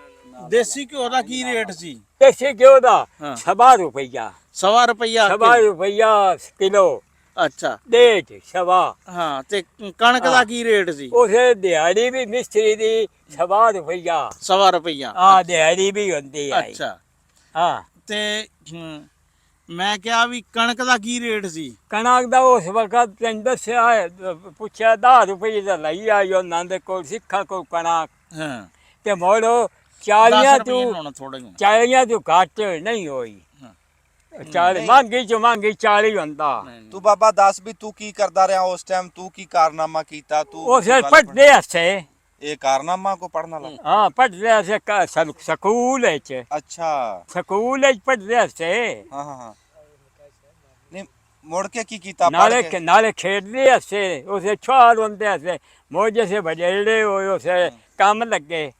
ਦੇਸੀ ਘਿਓ ਦਾ ਕੀ ਰੇਟ ਸੀ? ਦੇਸੀ ਘਿਓ ਦਾ ਹਾਂ। 7 ਰੁਪਈਆ ਸਵਾ ਰੁਪਈਆ 7 ਰੁਪਈਆ ਕਿਲੋ ਅੱਛਾ, ਡੇਢ ਸਵਾ। ਹਾਂ। ਤੇ ਕਣਕ ਦਾ ਕੀ ਰੇਟ ਸੀ? ਉਸੇ ਦਿਹਾੜੀ ਵੀ ਮਿਸਤਰੀ ਦੀ 7 ਰੁਪਈਆ ਸਵਾ ਰੁਪਈਆ। ਆ ਦਿਹਾੜੀ ਵੀ ਹੁੰਦੀ ਹੈ। ਅੱਛਾ, ਹਾਂ ਤੇ ਮੈਂ ਕਿਹਾ ਵੀ ਕਣਕ ਦਾ ਕੀ ਰੇਟ ਸੀ? ਕਣਕ ਦਾ ਉਸ ਵਕਤ ਤੈਨੂੰ ਦੱਸਿਆ ਹੈ, ਪੁੱਛਿਆ 10 ਰੁਪਏ ਦਾ ਲਈ ਆਇਓ ਨੰਦ ਕੋਲ ਸਿੱਖਾਂ ਕੋਲ ਕਣਕ ਹਾਂ, ਤੇ ਮੋੜੋ 10 40 ਰੁਪਏ ਤੋਂ ਹੁਣ ਥੋੜੇ ਜਿਹੇ। 40 ਤੋਂ ਘੱਟ ਨਹੀਂ ਹੋਈ। 40 ਮੰਗੀ ਚ ਮੰਗੀ 40 ਹੁੰਦਾ। ਤੂੰ ਬਾਬਾ ਦੱਸ ਵੀ ਤੂੰ ਕੀ ਕਰਦਾ ਰਿਹਾ ਉਸ ਟਾਈਮ, ਤੂੰ ਕੀ ਕਾਰਨਾਮਾ ਕੀਤਾ ਤੂੰ? ਉਹ ਸਿਰ ਪੜਦੇ ਹੱਸੇ। ਇਹ ਕਾਰਨਾਮਾ ਕੋ ਪੜਨਾ ਲਾ? ਹਾਂ ਪੜਦੇ ਹੱਸੇ ਸਕੂਲ ਵਿੱਚ। ਅੱਛਾ, ਸਕੂਲ ਵਿੱਚ ਪੜਦੇ ਹੱਸੇ। ਹਾਂ ਹਾਂ ਹਾਂ। ਨਹੀਂ ਮੁੜ ਕੇ ਕੀ ਕੀਤਾ? ਪੜ੍ਹ ਨਾਲੇ ਕੇ? ਨਾਲੇ ਖੇਡਦੇ ਹੱਸੇ। ਉਸੇ ਛਾਲ ਹੁੰਦੇ ਹੱਸੇ ਮੋਜੇ ਸੇ ਬਜੇੜੇ ਹੋਏ ਉਸੇ ਕੰਮ ਲੱਗੇ।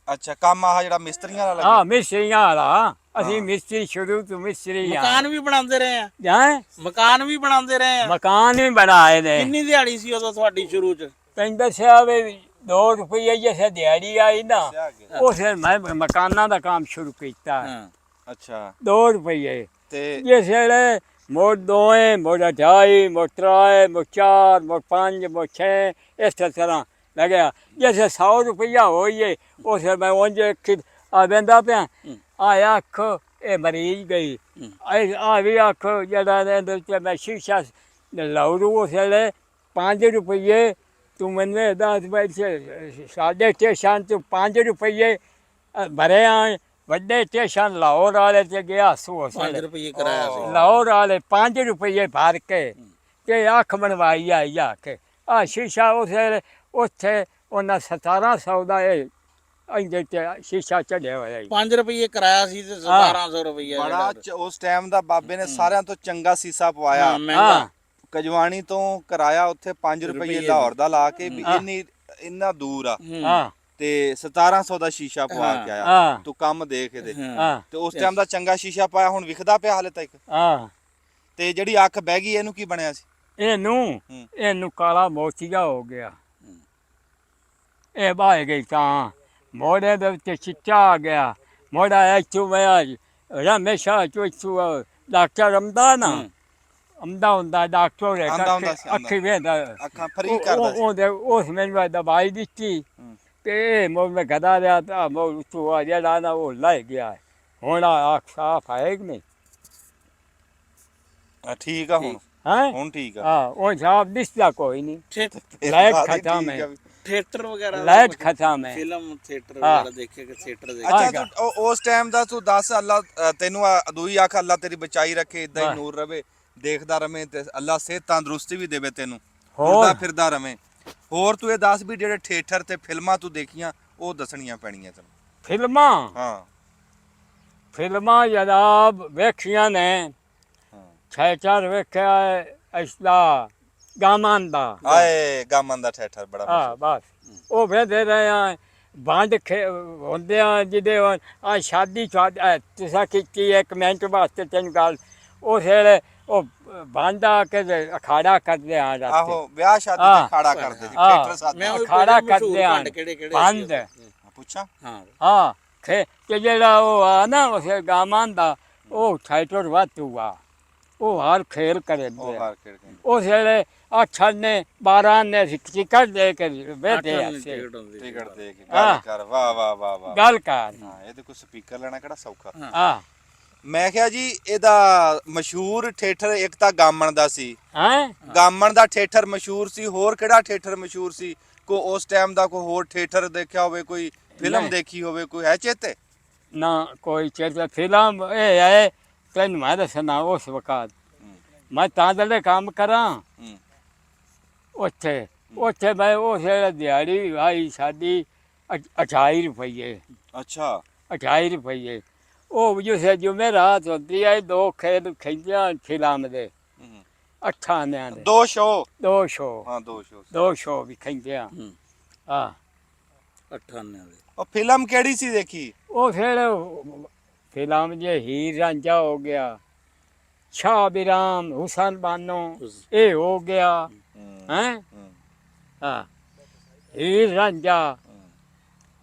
ਅੱਛਾ, ਕੰਮ ਆਹ ਜਿਹੜਾ ਮਿਸਤਰੀਆਂ ਵਾਲਾ ਹਾਂ ਲੱਗਾ? ਮਿਸਤਰੀਆਂ ਵਾਲਾ। ਅਸੀਂ ਮਿਸਤਰੀ ਸ਼ੁਰੂ ਤੋਂ ਮਿਸਤਰੀ ਆ। ਮਕਾਨ ਵੀ ਬਣਾਉਂਦੇ ਰਹੇ ਆ? ਹੈਂ? ਮਕਾਨ ਵੀ ਬਣਾਉਂਦੇ ਰਹੇ ਆ? ਮਕਾਨ ਵੀ ਬਣਾਏ ਨੇ। ਕਿੰਨੀ ਦਿਹਾੜੀ ਸੀ ਉਦੋਂ ਤੁਹਾਡੀ ਸ਼ੁਰੂ ਚ? ਤੈਨੂੰ ਦੱਸਿਆ ਵੀ 2 ਰੁਪਏ ਜਿਸੇ ਦਿਹਾੜੀ ਆਈ ਨਾ ਦੱਸਿਆ ਗਿਆ। ਉਸੇ ਮੈਂ ਮਕਾਨਾਂ ਦਾ ਕੰਮ ਸ਼ੁਰੂ ਕੀਤਾ। ਹਾਂ, ਅੱਛਾ, 2 ਰੁਪਏ ਤੇ ਜਿਸ ਵੇਲੇ ਮੋੜ 2 ਮੋੜ 2.5 ਮੋੜ 3 ਮੋੜ 4 ਮੋੜ 5 ਮੋੜ 6 ਇਸ ਤਰ੍ਹਾਂ ਲੱਗਿਆ। ਜਿਸੇ 100 ਰੁਪਇਆ ਹੋਈਏ ਉਸੇ ਮੈਂ ਉਂਝ ਆ ਬੰਦਾ ਪਿਆ ਆਇਆ ਅੱਖ ਇਹ ਮਰੀਜ਼ ਗਈ ਆ ਵੀ ਅੱਖ ਜਿਹੜਾ ਇਹਦੇ ਵਿੱਚ ਮੈਂ ਸ਼ੀਸ਼ਾ ਲਾਉ ਉਸ ਵੇਲੇ 5 ਰੁਪਏ ਤੂੰ ਮੈਨੂੰ ਦੱਸ ਬਈ ਸਾਡੇ ਸਟੇਸ਼ਨ ਤੋਂ 5 ਰੁਪਏ ਭਰੇ ਆ ਵੱਡੇ ਸਟੇਸ਼ਨ ਲਾਹੌਰ ਵਾਲੇ ਤੇ ਗਿਆ ਸੂ 5 ਰੁਪਏ ਕਰਾਇਆ ਸੀ। ਲਾਹੌਰ ਵਾਲੇ 5 ਰੁਪਏ ਭਰ ਕੇ ਤੇ ਅੱਖ ਬਣਵਾਈ ਆਈ ਆ ਕੇ ਆ ਸ਼ੀਸ਼ਾ ਉਸ ਵੇਲੇ ਉੱਥੇ ਉਹਨਾਂ 1700 ਦਾ ਇਹ ਇੰਜੇ ਤੇ ਸ਼ੀਸ਼ਾ ਚੜਿਆ ਹੋਇਆ ਸੀ। 5 ਰੁਪਏ ਕਰਾਇਆ ਸੀ ਤੇ 1700 ਰੁਪਏ ਬੜਾ ਉਸ ਟਾਈਮ ਦਾ ਬਾਬੇ ਨੇ ਸਾਰਿਆਂ ਤੋਂ ਚੰਗਾ ਸੀਸਾ ਪਵਾਇਆ। ਹਾਂ ਕਜਵਾਣੀ ਤੋਂ ਕਰਾਇਆ ਉੱਥੇ 5 ਰੁਪਏ ਲਾਹੌਰ ਦਾ ਲਾ ਕੇ ਵੀ ਇੰਨਾ ਦੂਰ ਆ ਹਾਂ ਤੇ 1700 ਦਾ ਸ਼ੀਸ਼ਾ ਪਵਾ ਕੇ ਆਇਆ। ਹਾਂ ਤੂੰ ਕੰਮ ਦੇਖ ਇਹਦੇ। ਹਾਂ ਤੇ ਉਸ ਟਾਈਮ ਦਾ ਚੰਗਾ ਸ਼ੀਸ਼ਾ ਪਾਇਆ, ਹੁਣ ਵਿਖਦਾ ਪਿਆ ਹਾਲੇ ਤੱਕ। ਹਾਂ ਤੇ ਜਿਹੜੀ ਅੱਖ ਬਹਿ ਗਈ ਇਹਨੂੰ ਕੀ ਬਣਿਆ ਸੀ? ਇਹਨੂੰ ਕਾਲਾ ਮੋਤੀਆ ਹੋ ਗਿਆ। ਇਹ ਬਾਹ ਗਈ ਤਾਂ ਮੋੜੇ ਦੇ ਉੱਤੇ ਚਿੱਟਾ ਆ ਗਿਆ। ਮੋੜਾ ਇੱਥੋਂ ਮੈਂ ਰਮੇਸ਼ਾ ਚੋਂ ਡਾਕਟਰ ਅਮਦਾ ਨਾ ਅਮਦਾ ਹੁੰਦਾ ਡਾਕਟਰ ਆਂਦਾ ਹੁੰਦਾ ਸੀ, ਅੱਖੀ ਵੇਂਦਾ ਅੱਖਾਂ ਫਰੀ ਕਰਦਾ ਸੀ। ਉਸ ਮੈਨੂੰ ਦਵਾਈ ਦਿੱਤੀ ਤੇ ਮੈਂ ਗਦਾ ਰਿਹਾ ਤਾਂ ਮੈਂ ਉੱਥੋਂ ਆ ਜਿਹੜਾ ਨਾ ਉਹ ਲੈ ਗਿਆ। ਹੁਣ ਅੱਖ ਸਾਫ ਹੈ ਕਿ ਨਹੀਂ? ਠੀਕ ਆ ਹੁਣ? ਹੈਂ? ਹੁਣ ਠੀਕ ਆ। ਹਾਂ ਉਹ ਸਾਫ ਦਿਸਦਾ ਕੋਈ ਨਹੀਂ। ਫਿਰ ਲਾਈਟ ਬਾਅਦ ਹੀ ਖਤਮ ਠੀਕ ਹੈ। ਆ ਵੀ। ਥੀਏਟਰ ਵਗੈਰਾ ਲਾਈਟ ਖਤਮ ਹੈ। ਫਿਲਮ ਥੀਏਟਰ ਹਾਂ। ਵਗੈਰਾ ਦੇਖੇ ਕਿ ਥੀਏਟਰ ਦੇਖੇ? ਅੱਛਾ, ਤੂੰ ਉਸ ਟਾਈਮ ਦਾ ਤੂੰ ਦੱਸ। ਅੱਲਾ ਤੈਨੂੰ ਦੂਈ ਅੱਖ ਅੱਲਾ ਤੇਰੀ ਬਚਾਈ ਰੱਖੇ, ਇਦਾਂ ਹੀ ਨੂਰ ਰਵੇ, ਦੇਖਦਾ ਰਵੇਂ ਤੇ ਅੱਲਾ ਸਿਹਤ ਤੰਦਰੁਸਤੀ ਵੀ ਦੇਵੇ ਤੈਨੂੰ, ਤੁਰਦਾ ਫਿਰਦਾ ਰਵੇਂ। ਹੋਰ ਤੂੰ ਇਹ ਦੱਸ ਵੀ ਜਿਹੜੇ ਥੀਏਟਰ ਤੇ ਫਿਲਮਾਂ ਤੂੰ ਦੇਖੀਆਂ ਉਹ ਦੱਸਣੀਆਂ ਪੈਣੀਆਂ ਤੈਨੂੰ। ਫਿਲਮਾਂ ਹਾਂ ਫਿਲਮਾਂ ਜਨਾਬ ਵੇਖੀਆਂ ਨੇ। ਥੀਏਟਰ ਵੇਖਿਆ ਇਸਦਾ ਗਾਮਨ ਦਾ। ਆਏ ਗਾਮਨ ਦਾ ਥੀਏਟਰ ਬੜਾ ਹਾਂ ਬਸ ਉਹ ਵੇਖਦੇ ਰਹੇ ਆ। ਬੰਦ ਹੁੰਦੇ ਆ ਜਿਹਦੇ ਆ ਸ਼ਾਦੀ ਤੁਸੀਂ ਕੀਤੀ 1 ਮਿੰਟ ਵਾਸਤੇ ਤੈਨੂੰ ਗੱਲ ਉਸ ਵੇਲੇ ਉਹ ਬੰਦ ਆ ਕੇ ਅਖਾੜਾ ਕਰਦੇ ਆ ਰਾਤੀ। ਆਹੋ ਵਿਆਹ ਸ਼ਾਦੀ ਤੇ ਖਾੜਾ ਕਰਦੇ ਸੀ ਥੀਏਟਰ ਸਾਥ। ਮੈਂ ਉਹ ਅਖਾੜਾ ਮਸ਼ਹੂਰ ਕਰਦੇ ਆ ਘੰਟ ਕਿਹੜੇ ਬੰਦ। ਪੁੱਛਾਂ? ਹਾਂ ਹਾਂ ਤੇ ਜਿਹੜਾ ਉਹ ਆ ਨਾ ਉਸ ਗਾਮਨ ਦਾ ਉਹ ਥੀਏਟਰ ਵਾਧੂ ਆ। ਉਹ ਹਰ ਖੇਲ ਕਰਦੇ ਉਹ ਹਾਰ ਖੇਡ ਕੇ ਉਸ ਵੇਲੇ 8 ਨੇ 12 ਨੇ ਟਿਕਟ ਦੇ ਕੇ ਬੈਠੇ ਆ ਟਿਕਟ ਦੇ ਕੇ ਗੱਲ ਕਰ। ਵਾਹ ਵਾਹ ਵਾਹ ਵਾਹ ਗੱਲ ਕਰ। ਹਾਂ ਇਹਦੇ ਕੋਈ ਸਪੀਕਰ ਲੈਣਾ ਕਿਹੜਾ ਸੌਖਾ। ਹਾਂ ਮੈਂ ਕਿਹਾ ਜੀ ਇਹਦਾ ਮਸ਼ਹੂਰ ਥੀਏਟਰ ਇੱਕ ਤਾਂ ਗਾਮਣ ਦਾ ਸੀ। ਹੈ ਗਾਮਣ ਦਾ ਥੀਏਟਰ ਮਸ਼ਹੂਰ ਸੀ। ਹੋਰ ਕਿਹੜਾ ਥੀਏਟਰ ਮਸ਼ਹੂਰ ਸੀ? ਕੋਈ ਉਸ ਟਾਈਮ ਦਾ ਕੋਈ ਹੋਰ ਥੀਏਟਰ ਦੇਖਿਆ ਹੋਵੇ, ਕੋਈ ਫਿਲਮ ਦੇਖੀ ਹੋਵੇ, ਕੋਈ ਹੈ ਚੇਤੇ? ਨਾ ਕੋਈ ਚੇਤਾ ਫਿਲਮ ਇਹ ਹੈ ਤੈਨੂੰ ਮੈਂ ਦੱਸਣਾ ਉਸ ਵਕਤ ਮੈਂ ਤਾਂ ਦੇ ਕੰਮ ਕਰਾਂ ਉੱਥੇ ਮੈਂ ਉਸ ਵੇਲੇ ਦਿਹਾੜੀ ਆਈ ਸਾਡੀ 28 ਰੁਪਏ। ਅੱਛਾ 28 ਰੁਪਏ। ਉਹ ਜਿਸੇ ਜੁਮੇਰਾਤ ਹੁੰਦੀ ਹੈ 2 ਖੇਡ ਖੇਡਿਆ ਫਿਲਮ ਦੇ 8 ਆਨਿਆਂ ਦੇ 2 ਸ਼ੋ। 2 ਸ਼ੋ ਹਾਂ 2 ਸ਼ੋ 2 ਸ਼ੋ ਵੀ ਖੇਡਿਆ। ਹਾਂ 98 ਵਾਲੇ ਉਹ ਫਿਲਮ ਕਿਹੜੀ ਸੀ ਦੇਖੀ? ਉਹ ਫਿਰ ਫਿਲਮ ਜੇ ਹੀਰ ਰਾਂਝਾ ਹੋ ਗਿਆ, ਸ਼ਾਹ ਬਿਰਾਮ, ਹੁਸਨ ਬਾਨੋ, ਇਹ ਹੋ ਗਿਆ ਹੈ। ਹਾਂ ਹੀਰ ਰਾਂਝਾ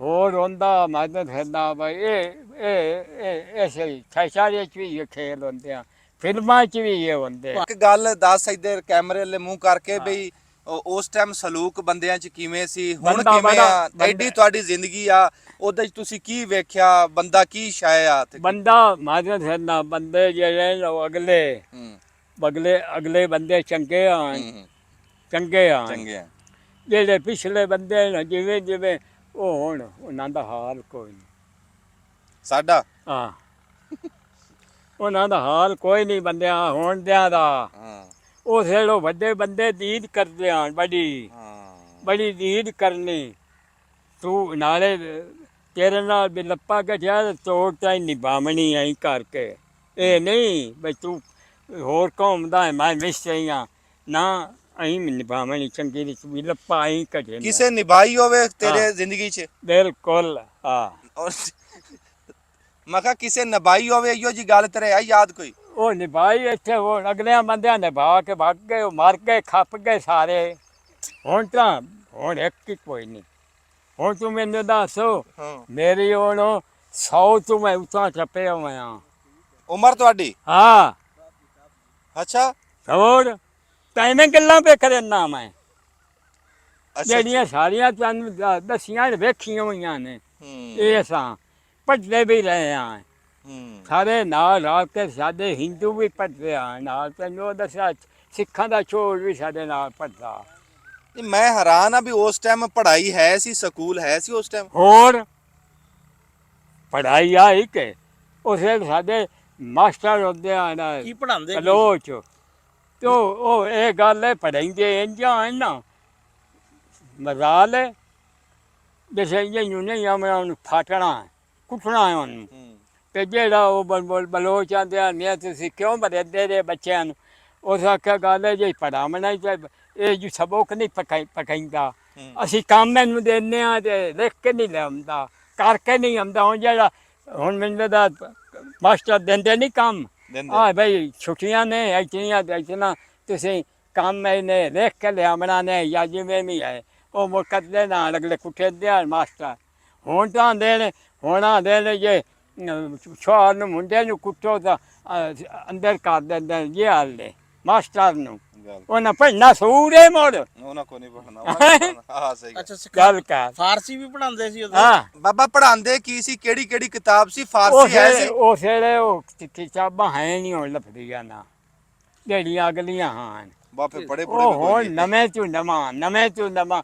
ਹੋਰ ਹੁੰਦਾ ਮਦਦ ਫਿਰਦਾ ਬਈ ਇਹ ਸਹੀ ਛਾਛਾਰੇ ਚ ਵੀ ਇਹ ਖੇਲ ਹੁੰਦੇ ਆ, ਫਿਲਮਾਂ ਚ ਵੀ ਇਹ ਹੁੰਦੇ ਆ। ਇੱਕ ਗੱਲ ਦੱਸ ਇੱਧਰ ਕੈਮਰੇ ਵਾਲੇ ਮੂੰਹ ਕਰਕੇ ਬਈ ਉਸ ਟਾਈਮ ਸਲੂਕ ਬੰਦਿਆਂ 'ਚ ਕਿਵੇਂ ਸੀ, ਹੁਣ ਬੰਦਾ ਕਿਵੇਂ ਬੜਾ- ਆ? ਬੰਦਾ- ਐਡੀ ਤੁਹਾਡੀ ਜ਼ਿੰਦਗੀ ਆ, ਉਹਦੇ 'ਚ ਤੁਸੀਂ ਕੀ ਵੇਖਿਆ? ਬੰਦਾ ਕੀ ਸ਼ਾਇ ਆ ਤੇ ਬੰਦਾ ਮਦਦ ਫਿਰਦਾ, ਬੰਦੇ ਜਿਹੜੇ ਨੇ ਉਹ ਅਗਲੇ ਹੂੰ, ਅਗਲੇ ਬੰਦੇ ਚੰਗੇ ਆਣ, ਹੂੰ, ਚੰਗੇ ਆਣ। ਚੰਗੇ ਆ। ਜਿਹੜੇ ਪਿਛਲੇ ਬੰਦੇ ਨੇ ਜਿਵੇਂ ਜਿਵੇਂ ਉਹ ਹੁਣ ਉਹਨਾਂ ਦਾ ਹਾਲ ਕੋਈ ਨਹੀਂ। ਸਾਡਾ ਹਾਂ ਉਹਨਾਂ ਦਾ ਹਾਲ ਕੋਈ ਨਹੀਂ ਬੰਦਿਆਂ ਹੁਣ ਦਿਆਂ ਦਾ। ਹਾਂ ਉਹ ਸੇੜੋ ਵੱਡੇ ਬੰਦੇ ਦੀਦ ਕਰਦੇ ਆਣ, ਬੜੀ ਹਾਂ ਬੜੀ ਦੀਦ ਕਰਨੀ। ਤੂੰ ਨਾਲੇ ਤੇਰੇ ਨਾਲ ਵੀ ਲੱਪਾ ਗੱਠਿਆ ਤੋੜ ਤਾਂ ਹੀ ਨਿਭਾਵਣੀ ਐਂ ਕਰਕੇ, ਇਹ ਨਹੀਂ ਬਈ ਤੂੰ ਹੋਰ ਘੁੰਮਦਾ ਹੈ ਮੈਂ ਮਿਸ ਹਾਂ ਨਾ, ਅਸੀਂ ਨਿਭਾਵਣੀ ਚੰਗੀ ਦੀ ਵੀ ਲੱਪਾ ਐਂ ਕੱਢੇ ਕਿਸੇ ਨਿਭਾਈ ਹੋਵੇ ਤੇਰੇ ਹਾਂ। ਜ਼ਿੰਦਗੀ 'ਚ? ਬਿਲਕੁਲ ਹਾਂ। ਔਰ ਮੈਂ ਕਿਹਾ ਕਿਸੇ ਨਿਭਾਈ ਹੋਵੇ ਇਹੋ ਜੀ ਗੱਲ ਤੇਰੇ ਆ ਯਾਦ ਕੋਈ? ਉਹ ਨਿਭਾਈ ਇੱਥੇ ਹੁਣ ਅਗਲਿਆਂ ਬੰਦਿਆਂ ਨਿਭਾ ਕੇ ਭੱਗ ਗਏ, ਉਹ ਮਰ ਗਏ, ਖੱਪ ਗਏ ਸਾਰੇ। ਹੁਣ ਤਾਂ ਹੁਣ ਇੱਕ ਹੀ ਕੋਈ ਨਹੀਂ। ਹੁਣ ਤੂੰ ਮੈਨੂੰ ਦੱਸ ਹਾਂ ਮੇਰੀ ਹੁਣ 100 ਤੋਂ ਮੈਂ ਉੱਚਾ ਟੱਪਿਆ ਹੋਇਆ। ਉਮਰ ਤੁਹਾਡੀ? ਹਾਂ ਅੱਛਾ ਹੋਰ ਤੈਨੂੰ ਗੱਲਾਂ ਪੇ ਕਰਨਾ ਮੈਂ ਅੱਛਾ ਜਿਹੜੀਆਂ ਸਾਰੀਆਂ ਤੁਹਾਨੂੰ ਦੱਸੀਆਂ ਵੇਖੀਆਂ ਹੋਈਆਂ ਨੇ। ਹੂੰ ਇਹ ਅਸਾਂ ਪੜ੍ਹਦੇ ਵੀ ਰਹੇ ਹਾਂ ਹੂੰ ਸਾਰੇ ਨਾਲ ਰਲ ਕੇ, ਸਾਡੇ ਹਿੰਦੂ ਵੀ ਪੜ੍ਹਦੇ ਆ ਨਾਲ, ਤੈਨੂੰ ਉਹ ਦੱਸਿਆ ਸਿੱਖਾਂ ਦਾ ਛੋੜ ਵੀ ਸਾਡੇ ਨਾਲ ਪੜ੍ਹਦਾ। ਨਹੀਂ, ਮੈਂ ਹੈਰਾਨ ਆ ਵੀ ਉਸ ਟਾਈਮ ਪੜ੍ਹਾਈ ਹੈ ਸੀ, ਸਕੂਲ ਹੈ ਸੀ ਉਸ ਟਾਈਮ? ਹੋਰ ਪੜ੍ਹਾਈ ਆਈ ਕਿ ਉਸੇ ਸਾਡੇ ਮਾਸਟਰ ਹੁੰਦੇ ਆ ਨਾ ਕੀ ਪੜਾਉਂਦੇ ਕੀ? ਕਲੋਚ, ਤੇ ਉਹ ਇਹ ਗੱਲ ਹੈ ਪੜ੍ਹਾਈਂਦੇ ਇੰਜਾਂ ਨਾ ਮਜ਼ਾਲ ਹੈ ਜਿਸੇ ਇਹਨੂੰ ਨਹੀਂ ਆਉਣਾ, ਉਹਨੂੰ ਫਾਟਣਾ ਕੁੱਟਣਾ ਹੈ ਉਹਨੂੰ। ਤੇ ਜਿਹੜਾ ਉਹ ਬਲੋਚ ਆਂਦੇ ਆ ਨਹੀਂ ਤੁਸੀਂ ਕਿਉਂ ਬਰੇਦੇ ਦੇ ਬੱਚਿਆਂ ਨੂੰ, ਉਸ ਆਖਿਆ ਗੱਲ ਹੈ ਜੇ ਪੜ੍ਹਾਵਣਾ ਹੀ ਇਹ ਜੀ ਸਬਕ ਨਹੀਂ ਪਕਾਈਂਦਾ, ਅਸੀਂ ਕੰਮ ਇਹਨੂੰ ਦਿੰਦੇ ਹਾਂ ਤੇ ਲਿਖ ਕੇ ਨਹੀਂ ਲਿਆਉਂਦਾ, ਕਰਕੇ ਨਹੀਂ ਆਉਂਦਾ। ਹੁਣ ਜਿਹੜਾ ਹੁਣ ਮੈਨੂੰ ਦਾ ਮਾਸਟਰ ਦਿੰਦੇ ਨਹੀਂ ਕੰਮ, ਹਾਂ ਬਈ ਛੁੱਟੀਆਂ ਨੇ ਇਤਨੀਆਂ ਤੇ ਇਤਨਾ ਤੁਸੀਂ ਕੰਮ ਇਹਨੇ ਲਿਖ ਕੇ ਲਿਆਉਣਾ ਨੇ ਜਾਂ ਜਿਵੇਂ ਵੀ ਹੈ ਉਹ ਮੁਕੱਦੇ ਨਾਲ ਅਗਲੇ ਕੁੱਟੇ ਦੇ ਮਾਸਟਰ। ਹੁਣ ਤਾਂ ਆਉਂਦੇ ਨੇ, ਹੁਣ ਆਉਂਦੇ ਨੇ ਜੇ ਛੋੜ ਨੂੰ ਮੁੰਡੇ ਨੂੰ ਕੁੱਟੋ ਤਾਂ ਅੰਦਰ ਕਰ ਦਿੰਦੇ ਨੇ ਜੇ ਹਾਲ ਨੇ ਮਾਸਟਰ ਨੂੰ। ਉਹਨਾਂ ਪੜ੍ਹਨਾ ਸੂਰੇ ਮੋੜ ਉਹਨਾਂ ਕੋ ਨਹੀਂ ਪੜਨਾ। ਹਾਂ ਸਹੀ ਗੱਲ। ਅੱਛਾ ਗੱਲ ਕਰ। ਫਾਰਸੀ ਵੀ ਪੜਾਉਂਦੇ ਸੀ ਉਦੋਂ? ਹਾਂ ਬਾਬਾ ਪੜਾਉਂਦੇ ਕੀ ਸੀ? ਕਿਹੜੀ ਕਿਹੜੀ ਕਿਤਾਬ ਸੀ? ਫਾਰਸੀ ਹੈ ਸੀ? ਉਸ ਵੇਲੇ ਉਹ ਕਿਤਾਬਾਂ ਹੈ ਨਹੀਂ ਹੁਣ ਲੱਭਦੀਆਂ ਨਾ, ਜਿਹੜੀਆਂ ਅਗਲੀਆਂ ਹਨ ਬਾਪੇ ਬੜੇ ਉਹ ਹੁਣ ਬੜੇ ਨਵੇਂ ਤੋਂ ਨਵਾਂ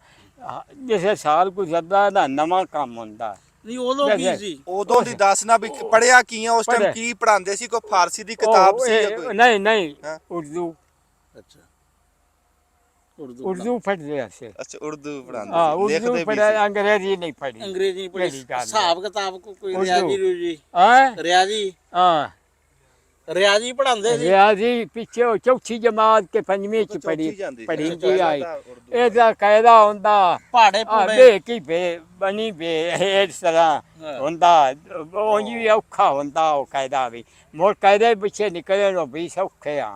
ਜਿਸੇ ਸਾਲ ਗੁਜ਼ਰਦਾ ਨਾ ਨਵਾਂ ਕੰਮ ਹੁੰਦਾ। ਨਹੀਂ ਉਦੋਂ ਕੀ ਸੀ? ਉਦੋਂ ਦੀ ਦੱਸਣਾ ਵੀ ਪੜਿਆ ਕੀ ਆ ਉਸ ਟਾਈਮ, ਕੀ ਪੜਾਉਂਦੇ ਸੀ? ਕੋਈ ਫਾਰਸੀ ਦੀ ਕਿਤਾਬ ਸੀ ਜਾਂ ਕੋਈ? ਨਹੀਂ ਹਾਂ। ਉਰਦੂ ਅੱਛਾ ਉਰਦੂ ਪੜ੍ਹਦੇ ਸੀ। ਅੱਛਾ ਉਰਦੂ ਪੜਾਉਂਦੇ ਹਾਂ ਸੀ, ਉਰਦੂ ਲਿਖਦੇ ਵੀ ਪੜ੍ਹਿਆ, ਸੀ। ਅੰਗਰੇਜ਼ੀ ਨਹੀਂ ਪੜ੍ਹੀ। ਅੰਗਰੇਜ਼ੀ ਪੜ੍ਹੀ? ਮੇਰੀ ਗੱਲ ਹੈ। ਹਿਸਾਬ ਕਿਤਾਬ ਕੋਈ ਉਰਦੂ। ਰਿਆਜ਼ੀ ਰੂਜੀ? ਹਾਂ ਰਿਆਜ਼ੀ ਹਾਂ ਰਿਆਜ਼ੀ ਪੜਾਉਂਦੇ ਸੀ? ਰਿਆਜ਼ੀ ਪਿੱਛੇ ਉਹ ਚੌਥੀ ਜਮਾਤ ਕੇ ਪੰਜਵੀਂ ਚ ਚੌਥੀ ਜਾਂਦੀ ਸੀ। ਪੜ੍ਹੀ ਅੱਛਾ, ਆਈ। ਉਰਦੂ। ਇਹਦਾ ਕਾਇਦਾ ਹੁੰਦਾ ਪਹਾੜੇ ਪੂੜੇ? ਬੇ ਕੀ ਬਣੀ ਇਸ ਤਰ੍ਹਾਂ ਹੁੰਦਾ, ਉਂਝ ਵੀ ਔਖਾ ਹੁੰਦਾ ਉਹ ਕਾਇਦਾ ਵੀ। ਮੋਰ ਕਾਇਦੇ ਪਿੱਛੇ ਨਿਕਲੇ ਨੂੰ ਵੀ ਸੌਖੇ ਆ।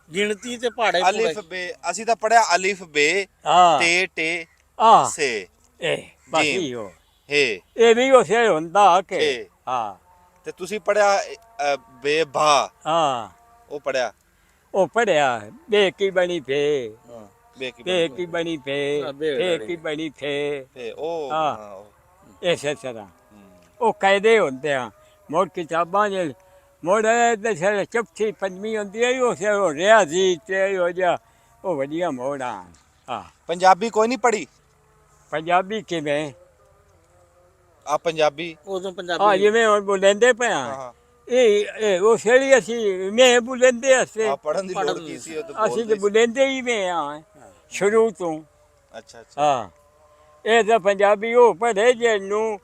ਗਿਣਤੀ ਤੇ ਪਹਾੜੇ ਅਲਿਫ ਪੂੜੇ? ਬੇ ਅਸੀਂ ਤਾਂ ਪੜਿਆ ਅਲਿਫ ਬੇ ਹਾਂ ਤੇ ਟੇ ਆ ਸੇ ਇਹ ਬਾਕੀ ਉਹ ਹੇ ਇਹ ਵੀ ਉਸੇ ਹੁੰਦਾ ਕਿ ਛੇ। ਹਾਂ ਤੇ ਤੁਸੀਂ ਪੜਿਆ ਬੇ ਭਾ, ਹਾਂ ਉਹ ਪੜਿਆ? ਉਹ ਪੜਿਆ ਬੇ ਕੀ ਬਣੀ ਫੇ, ਹਾਂ ਬੇ ਕੀ ਫੇ ਕੀ ਬਣੀ ਫੇ, ਫੇ ਕੀ ਬਣੀ ਫੇ, ਫੇ ਉਹ ਹਾਂ। ਹਾਂ, ਉਹ। ਇਸੇ ਤਰ੍ਹਾਂ ਉਹ ਕਾਇਦੇ ਹੁੰਦੇ ਆ। ਮੋੜ ਕਿਤਾਬਾਂ ਜੇ ਮੋੜ ਤੇ ਸਾਰੇ ਚੌਥੀ ਪੰਜਵੀਂ ਹੁੰਦੀ ਹੈ ਉਹ ਸੇ ਉਹ ਰਿਆਜ਼ੀ ਤੇ ਹੋ ਜਾ ਉਹ ਵਧੀਆ ਮੋੜਾਂ। ਹਾਂ ਪੰਜਾਬੀ ਕੋਈ ਨਹੀਂ ਪੜੀ? ਪੰਜਾਬੀ ਕਿਵੇਂ? ਆ ਪੰਜਾਬੀ ਉਦੋਂ ਹਾਂ ਪੰਜਾਬੀ? ਜਿਵੇਂ ਹੁਣ ਬੋਲਦੇ ਪਿਆ ਹਾਂ ਇਹ ਉਹ ਸੇੜੀ ਅਸੀਂ ਮੈਂ ਬੋਲਦੇ ਅਸੀਂ ਆ ਪੜਨ ਦੀ ਲੋੜ ਕੀ ਸੀ? ਉਹ ਤਾਂ ਅਸੀਂ ਬੋਲਦੇ ਤੇ ਬੋਲਦੇ ਹੀ ਮੈਂ ਆ ਸ਼ੁਰੂ ਤੋਂ। ਅੱਛਾ ਅੱਛਾ ਹਾਂ ਇਹ ਤਾਂ ਪੰਜਾਬੀ ਉਹ ਪੜ੍ਹੇ ਜਿਹਨੂੰ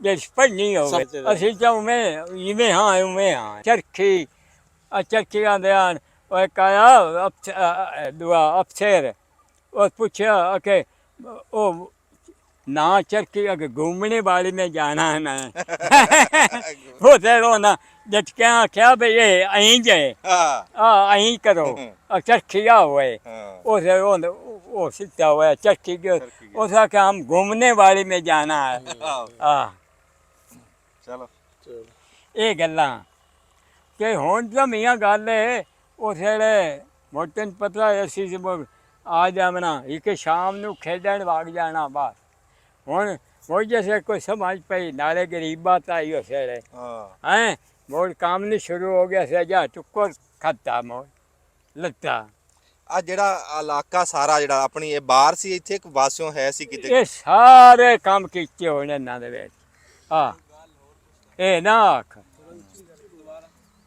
ਜੇ ਪੜ੍ਹਨੀ ਹੋਵੇ। ਅਸੀਂ ਤਾਂ ਉਵੇਂ ਇਵੇਂ ਹਾਂ ਉਵੇਂ ਹਾਂ। ਚਰਖੀ ਚਰਖੀਆਂ ਦੇ ਆਣ ਉਹ ਕਾਇਆ ਦੁਆ ਅਫਸਰ ਉਹ ਪੁੱਛਿਆ ਕਿ ਉਹ ना चरखी अगर घूमने वाले में जाना है मैं वो तेरो ना जट क्या क्या भाई ये अहीं जाए ਹਾਂ अहीं करो और चरखिया हुए ਹਾਂ उसे वो सीता हुआ है चरखी के उसे क्या हम घूमने वाले में जाना है हाँ ਚਲੋ ये गल्लां कि हुण तो मियाँ गल है उस वेले मोटे पता है असी आ जावना एक शाम नू खेडण वग जाना बस हुण वो जैसे कोई समझ पई नाले गरीबात आई उस वेले ਹਾਂ हैं मोड़ काम नहीं शुरू हो गया से जा टुक्कर खाता मोड़ लत्ता ਆ ਜਿਹੜਾ ਇਲਾਕਾ ਸਾਰਾ ਜਿਹੜਾ ਆਪਣੀ ਇਹ ਬਾਹਰ ਸੀ ਇੱਥੇ ਇੱਕ ਵਾਸਿਓ ਹੈ ਸੀ ਕਿਤੇ ये सारे काम कीते होने इन्हां दे विच हाँ ये ना आख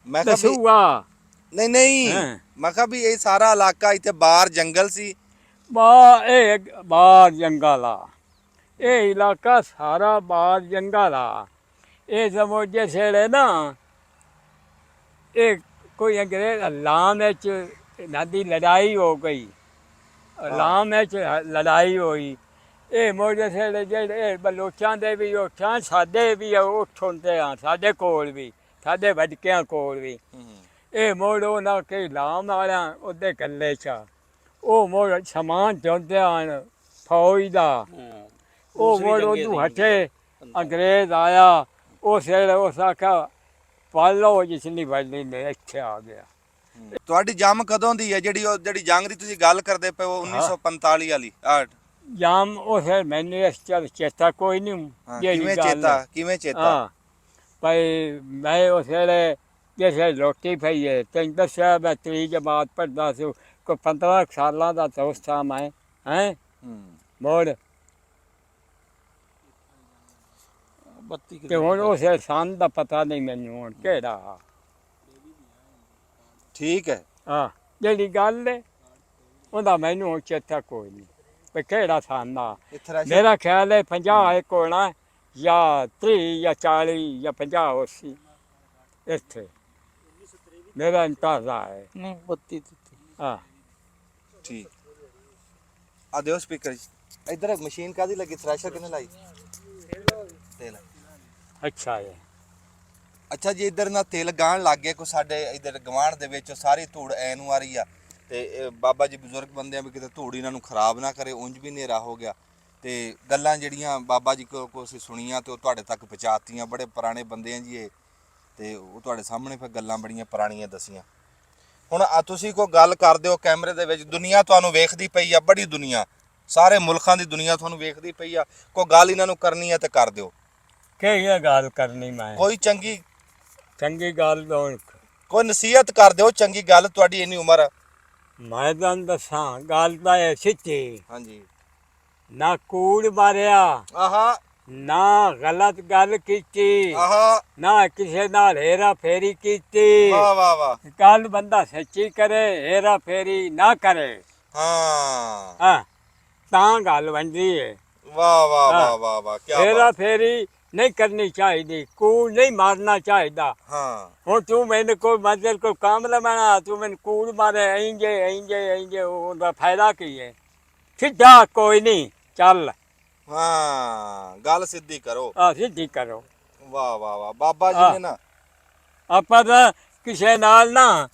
ਮੈਂ ਕਿਹਾ ਵੀ दसूआ ਨਹੀਂ ਨਹੀਂ ਹਾਂ। ਮੈਂ ਕਿਹਾ ਵੀ ਇਹ ਸਾਰਾ ਇਲਾਕਾ ਇੱਥੇ ਬਾਹਰ ਜੰਗਲ ਸੀ बाहर जंगल आ ये इलाका सारा बाहर जंगल आ ये समझ जैसे ना ये कोई अंग्रेज लाम नदी लड़ाई हो गई लाम लड़ाई हुई ये मोड़े से जेड़े बलोचां दे भी उठां साडे भी उठ होंदे आ साडे कोल भी साडे वडकियां कोल भी ਇਹ ਮੋੜ ਉਹ ਨਾ ਕਿ ਲਾਮ ਵਾਲਿਆਂ ਉਹਦੇ ਗੱਲੇ 'ਚ ਉਹ ਮੋੜ ਸਮਾਨ ਚਾਹੁੰਦੇ ਹਨ ਫੌਜ ਦਾ ਉਹ ਮੋੜ ਉਹਨੂੰ ਹਟੇ ਅੰਗਰੇਜ਼ ਆਇਆ ਉਸ ਵੇਲੇ ਉਸ ਆਖਿਆ ਪੜ ਲਓ ਜਿਸ ਨਹੀਂ ਪੜ੍ਹਨੀ ਨੇ ਇੱਥੇ ਆ ਗਿਆ ਤੁਹਾਡੀ ਜੰਮ ਕਦੋਂ ਦੀ ਹੈ ਜਿਹੜੀ ਜੰਗ ਦੀ ਤੁਸੀਂ ਗੱਲ ਕਰਦੇ ਪਏ ਹੋ 1945 ਵਾਲੀ ਜਾਮ ਉਸ ਵੇਲੇ ਮੈਨੂੰ ਇਸ ਚੱਲ ਚੇਤਾ ਕੋਈ ਨਹੀਂ ਕਿਵੇਂ ਚੇਤਾ ਹਾਂ ਭਾਈ ਮੈਂ ਉਸ ਵੇਲੇ जैसे रोटी पई है तेन दसिया मैं 3 जमात पढ़दा सी कोई 15 सालां दा दोस्त था मैं हैं मोड़ 32 ते हुण उस सन दा पता नहीं मैनू हुण केड़ा ठीक है हाँ जेह्ड़ी गल है उंदा मैनू हुण चेता कोई नहीं भाई केड़ा सन आ मेरा ख्याल है 50 एक होना या 30 या 40 या 50 80 इत्थे मेरा अंदाजा है नहीं 32 हाँ ठीक आ दियो स्पीकर इधर मशीन कादी लगी थ्रेशर किने लाई तेल अच्छा है ਅੱਛਾ ਜੀ ਇਧਰ ਨਾ ਤੇਲ ਗਾਣ ਲੱਗ ਗਿਆ ਕੋ ਸਾਡੇ ਇਧਰ ਗਵਾਂਢ ਦੇ ਵਿੱਚ ਸਾਰੀ ਧੂੜ ਐ ਨੂੰ ਆ ਰਹੀ ਆ ਤੇ ਬਾਬਾ ਜੀ ਬਜ਼ੁਰਗ ਬੰਦੇ ਆ ਵੀ ਕਿਤੇ ਧੂੜ ਇਹਨਾਂ ਨੂੰ ਖਰਾਬ ਨਾ ਕਰੇ ਉਂਝ ਵੀ ਹਨੇਰਾ ਹੋ ਗਿਆ ਤੇ ਗੱਲਾਂ ਜਿਹੜੀਆਂ ਬਾਬਾ ਜੀ ਕੋ ਅਸੀਂ ਸੁਣੀਆਂ ਤੇ ਉਹ ਤੁਹਾਡੇ ਤੱਕ ਪਹੁੰਚਾਤੀਆਂ ਬੜੇ ਪੁਰਾਣੇ ਬੰਦੇ ਆ ਜੀ ਇਹ ਤੇ ਉਹ ਤੁਹਾਡੇ ਸਾਹਮਣੇ ਫਿਰ ਗੱਲਾਂ ਬੜੀਆਂ ਪੁਰਾਣੀਆਂ ਦਸੀਆਂ ਹੁਣ ਆ ਤੁਸੀਂ ਕੋਈ ਗੱਲ ਕਰਦੇ ਹੋ ਕੈਮਰੇ ਦੇ ਵਿੱਚ ਦੁਨੀਆ ਤੁਹਾਨੂੰ ਵੇਖਦੀ ਪਈ ਆ ਬੜੀ ਦੁਨੀਆ ਸਾਰੇ ਮੁਲਕਾਂ ਦੀ ਦੁਨੀਆ ਤੁਹਾਨੂੰ ਵੇਖਦੀ ਪਈ ਆ ਕੋਈ ਗੱਲ ਇਹਨਾਂ ਨੂੰ ਕਰਨੀ ਆ ਤੇ ਕਰ ਦਿਓ ਕਿਹੜੀ ਗੱਲ ਕਰਨੀ ਮੈਂ ਕੋਈ ਚੰਗੀ ਗੱਲ ਹੋਣ ਕੋਈ ਨਸੀਹਤ ਕਰ ਦਿਓ ਚੰਗੀ ਗੱਲ ਤੁਹਾਡੀ ਇੰਨੀ ਉਮਰ ਆ ਮੈਂ ਤੁਹਾਨੂੰ ਦੱਸਾਂ ਗੱਲ ਤਾਂ ਇਹ ਸੱਚੀ ਹਾਂਜੀ ਨਾ ਕੂੜ ਮਾਰਿਆ ਆਹਾ ਨਾ ਗਲਤ ਗੱਲ ਕੀਤੀ ਆਹਾ ਨਾ ਕਿਸੇ ਨਾਲ ਹੇਰਾ ਫੇਰੀ ਕੀਤੀ ਵਾਹ ਵਾਹ ਵਾਹ ਗੱਲ ਬੰਦਾ ਸੱਚੀ ਕਰੇ ਹੇਰਾ ਫੇਰੀ ਨਾ ਕਰੇ ਹਾਂ ਹਾਂ ਤਾਂ ਗੱਲ ਬਣਦੀ ਹੈ ਵਾਹ ਵਾਹ ਵਾਹ ਵਾਹ ਵਾਹ ਕੀ ਹੇਰਾ ਬਾਤ ਫੇਰੀ ਨਹੀਂ ਕਰਨੀ ਚਾਹੀਦੀ ਕੂੜ ਨਹੀਂ ਮਾਰਨਾ ਚਾਹੀਦਾ ਹਾਂ ਹੁਣ ਤੂੰ ਮੈਨੂੰ ਕੋਈ ਮੰਜ਼ਿਲ ਕੋਈ ਕੰਮ ਲਵਾਣਾ ਤੂੰ ਮੈਨੂੰ ਕੂੜ ਮਾਰੇ ਇੰਜੇ ਉਹਦਾ ਫਾਇਦਾ ਕੀ ਹੈ ਸਿੱਧਾ ਕੋਈ ਨਹੀਂ ਚੱਲ ਹਾਂ ਗੱਲ ਸਿੱਧੀ ਕਰੋ ਆ ਸਿੱਧੀ ਕਰੋ ਵਾਹ ਵਾਹ ਵਾਹ ਬਾਬਾ ਜੀ ਨੇ ਨਾ ਆਪਾਂ ਤਾਂ ਕਿਸੇ ਨਾਲ ਨਾ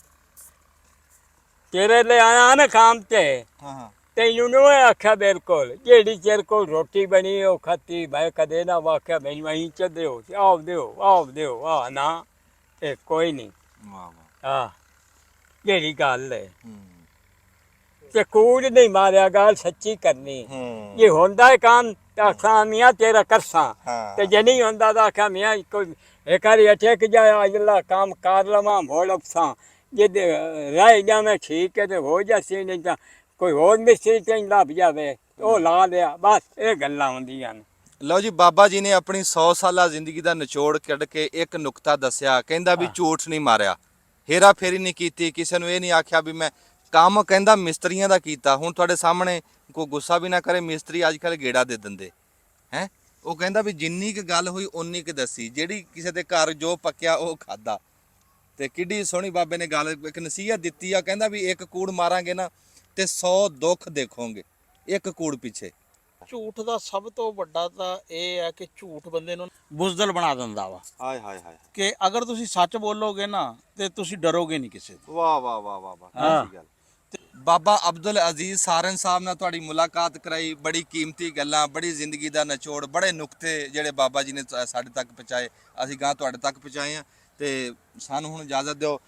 ਤੇਰੇ ਲਈ ਆਇਆ ਨਾ ਕੰਮ ਤੇ ਹਾਂ ਹਾਂ ਤੈਨੂੰ ਨੂੰ ਆਖਿਆ ਬਿਲਕੁਲ ਜਿਹੜੀ ਚਿਰ ਕੋਲ ਰੋਟੀ ਬਣੀ ਉਹ ਖਾਤੀ ਮੈਂ ਕਦੇ ਨਾ ਵਾਕਿਆ ਮੈਨੂੰ ਅਹੀਂ ਚ ਦਿਓ ਆਪ ਦਿਓ ਆ ਨਾ ਇਹ ਕੋਈ ਨਹੀਂ ਵਾਹ ਵਾਹ ਆ ਜਿਹੜੀ ਗੱਲ ਹੈ ਹੂੰ ਤੇ ਕੂੜ ਨਹੀਂ ਮਾਰਿਆ ਗੱਲ ਸੱਚੀ ਕਰਨੀ ਹੂੰ ਜੇ ਹੁੰਦਾ ਹੈ ਕੰਮ ਤਾਂ ਆਖਾਂ ਮੀਆਂ ਤੇਰਾ ਕਰਸਾਂ ਹਾਂ ਤੇ ਜੇ ਨਹੀਂ ਹੁੰਦਾ ਤਾਂ ਆਖਾਂ ਮੀਆਂ ਕੋਈ ਇੱਕ ਵਾਰੀ ਅਟਕ ਜਾਏ ਅਜਲਾ ਕੰਮ ਕਰ ਲਵਾਂ ਮੋੜ ਅਫਸਾਂ ਜੇ ਰਹਿ ਜਾਵੇਂ ਠੀਕ ਹੈ ਤੇ ਹੋ ਜਾਸੀ ਨਹੀਂ ਤਾਂ ਕੋਈ ਹੋਰ ਮਿਸਤਰੀ ਤੇ ਲੱਭ ਜਾਵੇ ਉਹ ਲਾ ਲਿਆ ਬਸ ਇਹ ਗੱਲਾਂ ਹੁੰਦੀਆਂ ਨੇ ਲਓ ਜੀ ਬਾਬਾ ਜੀ ਨੇ ਆਪਣੀ 100 ਸਾਲਾ ਜ਼ਿੰਦਗੀ ਦਾ ਨਿਚੋੜ ਕੱਢ ਕੇ ਇੱਕ ਨੁਕਤਾ ਦੱਸਿਆ ਕਹਿੰਦਾ ਵੀ ਝੂਠ ਨਹੀਂ ਮਾਰਿਆ ਹੇਰਾ ਫੇਰੀ ਨਹੀਂ ਕੀਤੀ ਕਿਸੇ ਨੂੰ ਇਹ ਨਹੀਂ ਆਖਿਆ ਵੀ ਮੈਂ ਕੰਮ ਕਹਿੰਦਾ ਮਿਸਤਰੀਆਂ ਦਾ ਕੀਤਾ ਹੁਣ ਤੁਹਾਡੇ ਸਾਹਮਣੇ ਕੋਈ ਗੁੱਸਾ ਵੀ ਨਾ ਕਰੇ ਮਿਸਤਰੀ ਅੱਜ ਕੱਲ੍ਹ ਗੇੜਾ ਦੇ ਦਿੰਦੇ ਹੈ ਉਹ ਕਹਿੰਦਾ ਵੀ ਜਿੰਨੀ ਕੁ ਗੱਲ ਹੋਈ ਓਨੀ ਕੁ ਦੱਸੀ ਜਿਹੜੀ ਕਿਸੇ ਦੇ ਘਰ ਜੋ ਪੱਕਿਆ ਉਹ ਖਾਦਾ ਤੇ ਕਿੱਡੀ ਸੋਹਣੀ ਬਾਬੇ ਨੇ ਗੱਲ ਇੱਕ ਨਸੀਹਤ ਦਿੱਤੀ ਆ ਕਹਿੰਦਾ ਵੀ ਇੱਕ ਕੂੜ ਮਾਰਾਂਗੇ ਨਾ ਤੇ 100 ਦੁੱਖ ਦੇਖੋਗੇ ਇੱਕ ਕੂੜ ਪਿੱਛੇ ਝੂਠ ਦਾ ਸਭ ਤੋਂ ਵੱਡਾ ਤਾਂ ਇਹ ਹੈ ਕਿ ਝੂਠ ਬੰਦੇ ਨੂੰ ਬੁਜ਼ਦਲ ਬਣਾ ਦਿੰਦਾ ਵਾ ਹਾਏ ਹਾਏ ਹਾਏ ਕਿ ਅਗਰ ਤੁਸੀਂ ਸੱਚ ਬੋਲੋਗੇ ਨਾ ਤੇ ਤੁਸੀਂ ਡਰੋਗੇ ਨਹੀਂ ਕਿਸੇ ਤੋਂ। ਵਾਹ ਵਾਹ ਵਾਹ ਵਾਹ ਵਾਹ ਹਾਂ। ਕੀ ਗੱਲ। ਬਾਬਾ ਅਬਦੁਲ ਅਜ਼ੀਜ਼ ਸਾਰਨ ਸਾਹਿਬ ਨਾਲ ਤੁਹਾਡੀ ਮੁਲਾਕਾਤ ਕਰਾਈ, ਬੜੀ ਕੀਮਤੀ ਗੱਲਾਂ, ਬੜੀ ਜ਼ਿੰਦਗੀ ਦਾ ਨਿਚੋੜ, ਬੜੇ ਨੁਕਤੇ ਜਿਹੜੇ ਬਾਬਾ ਜੀ ਨੇ ਸਾਡੇ ਤੱਕ ਪਹੁੰਚਾਏ, ਅਸੀਂ ਗਾਂ ਤੁਹਾਡੇ ਤੱਕ ਪਹੁੰਚਾਏ ਆ। ਤੇ ਸਾਨੂੰ ਹੁਣ ਇਜਾਜ਼ਤ ਦਿਓ।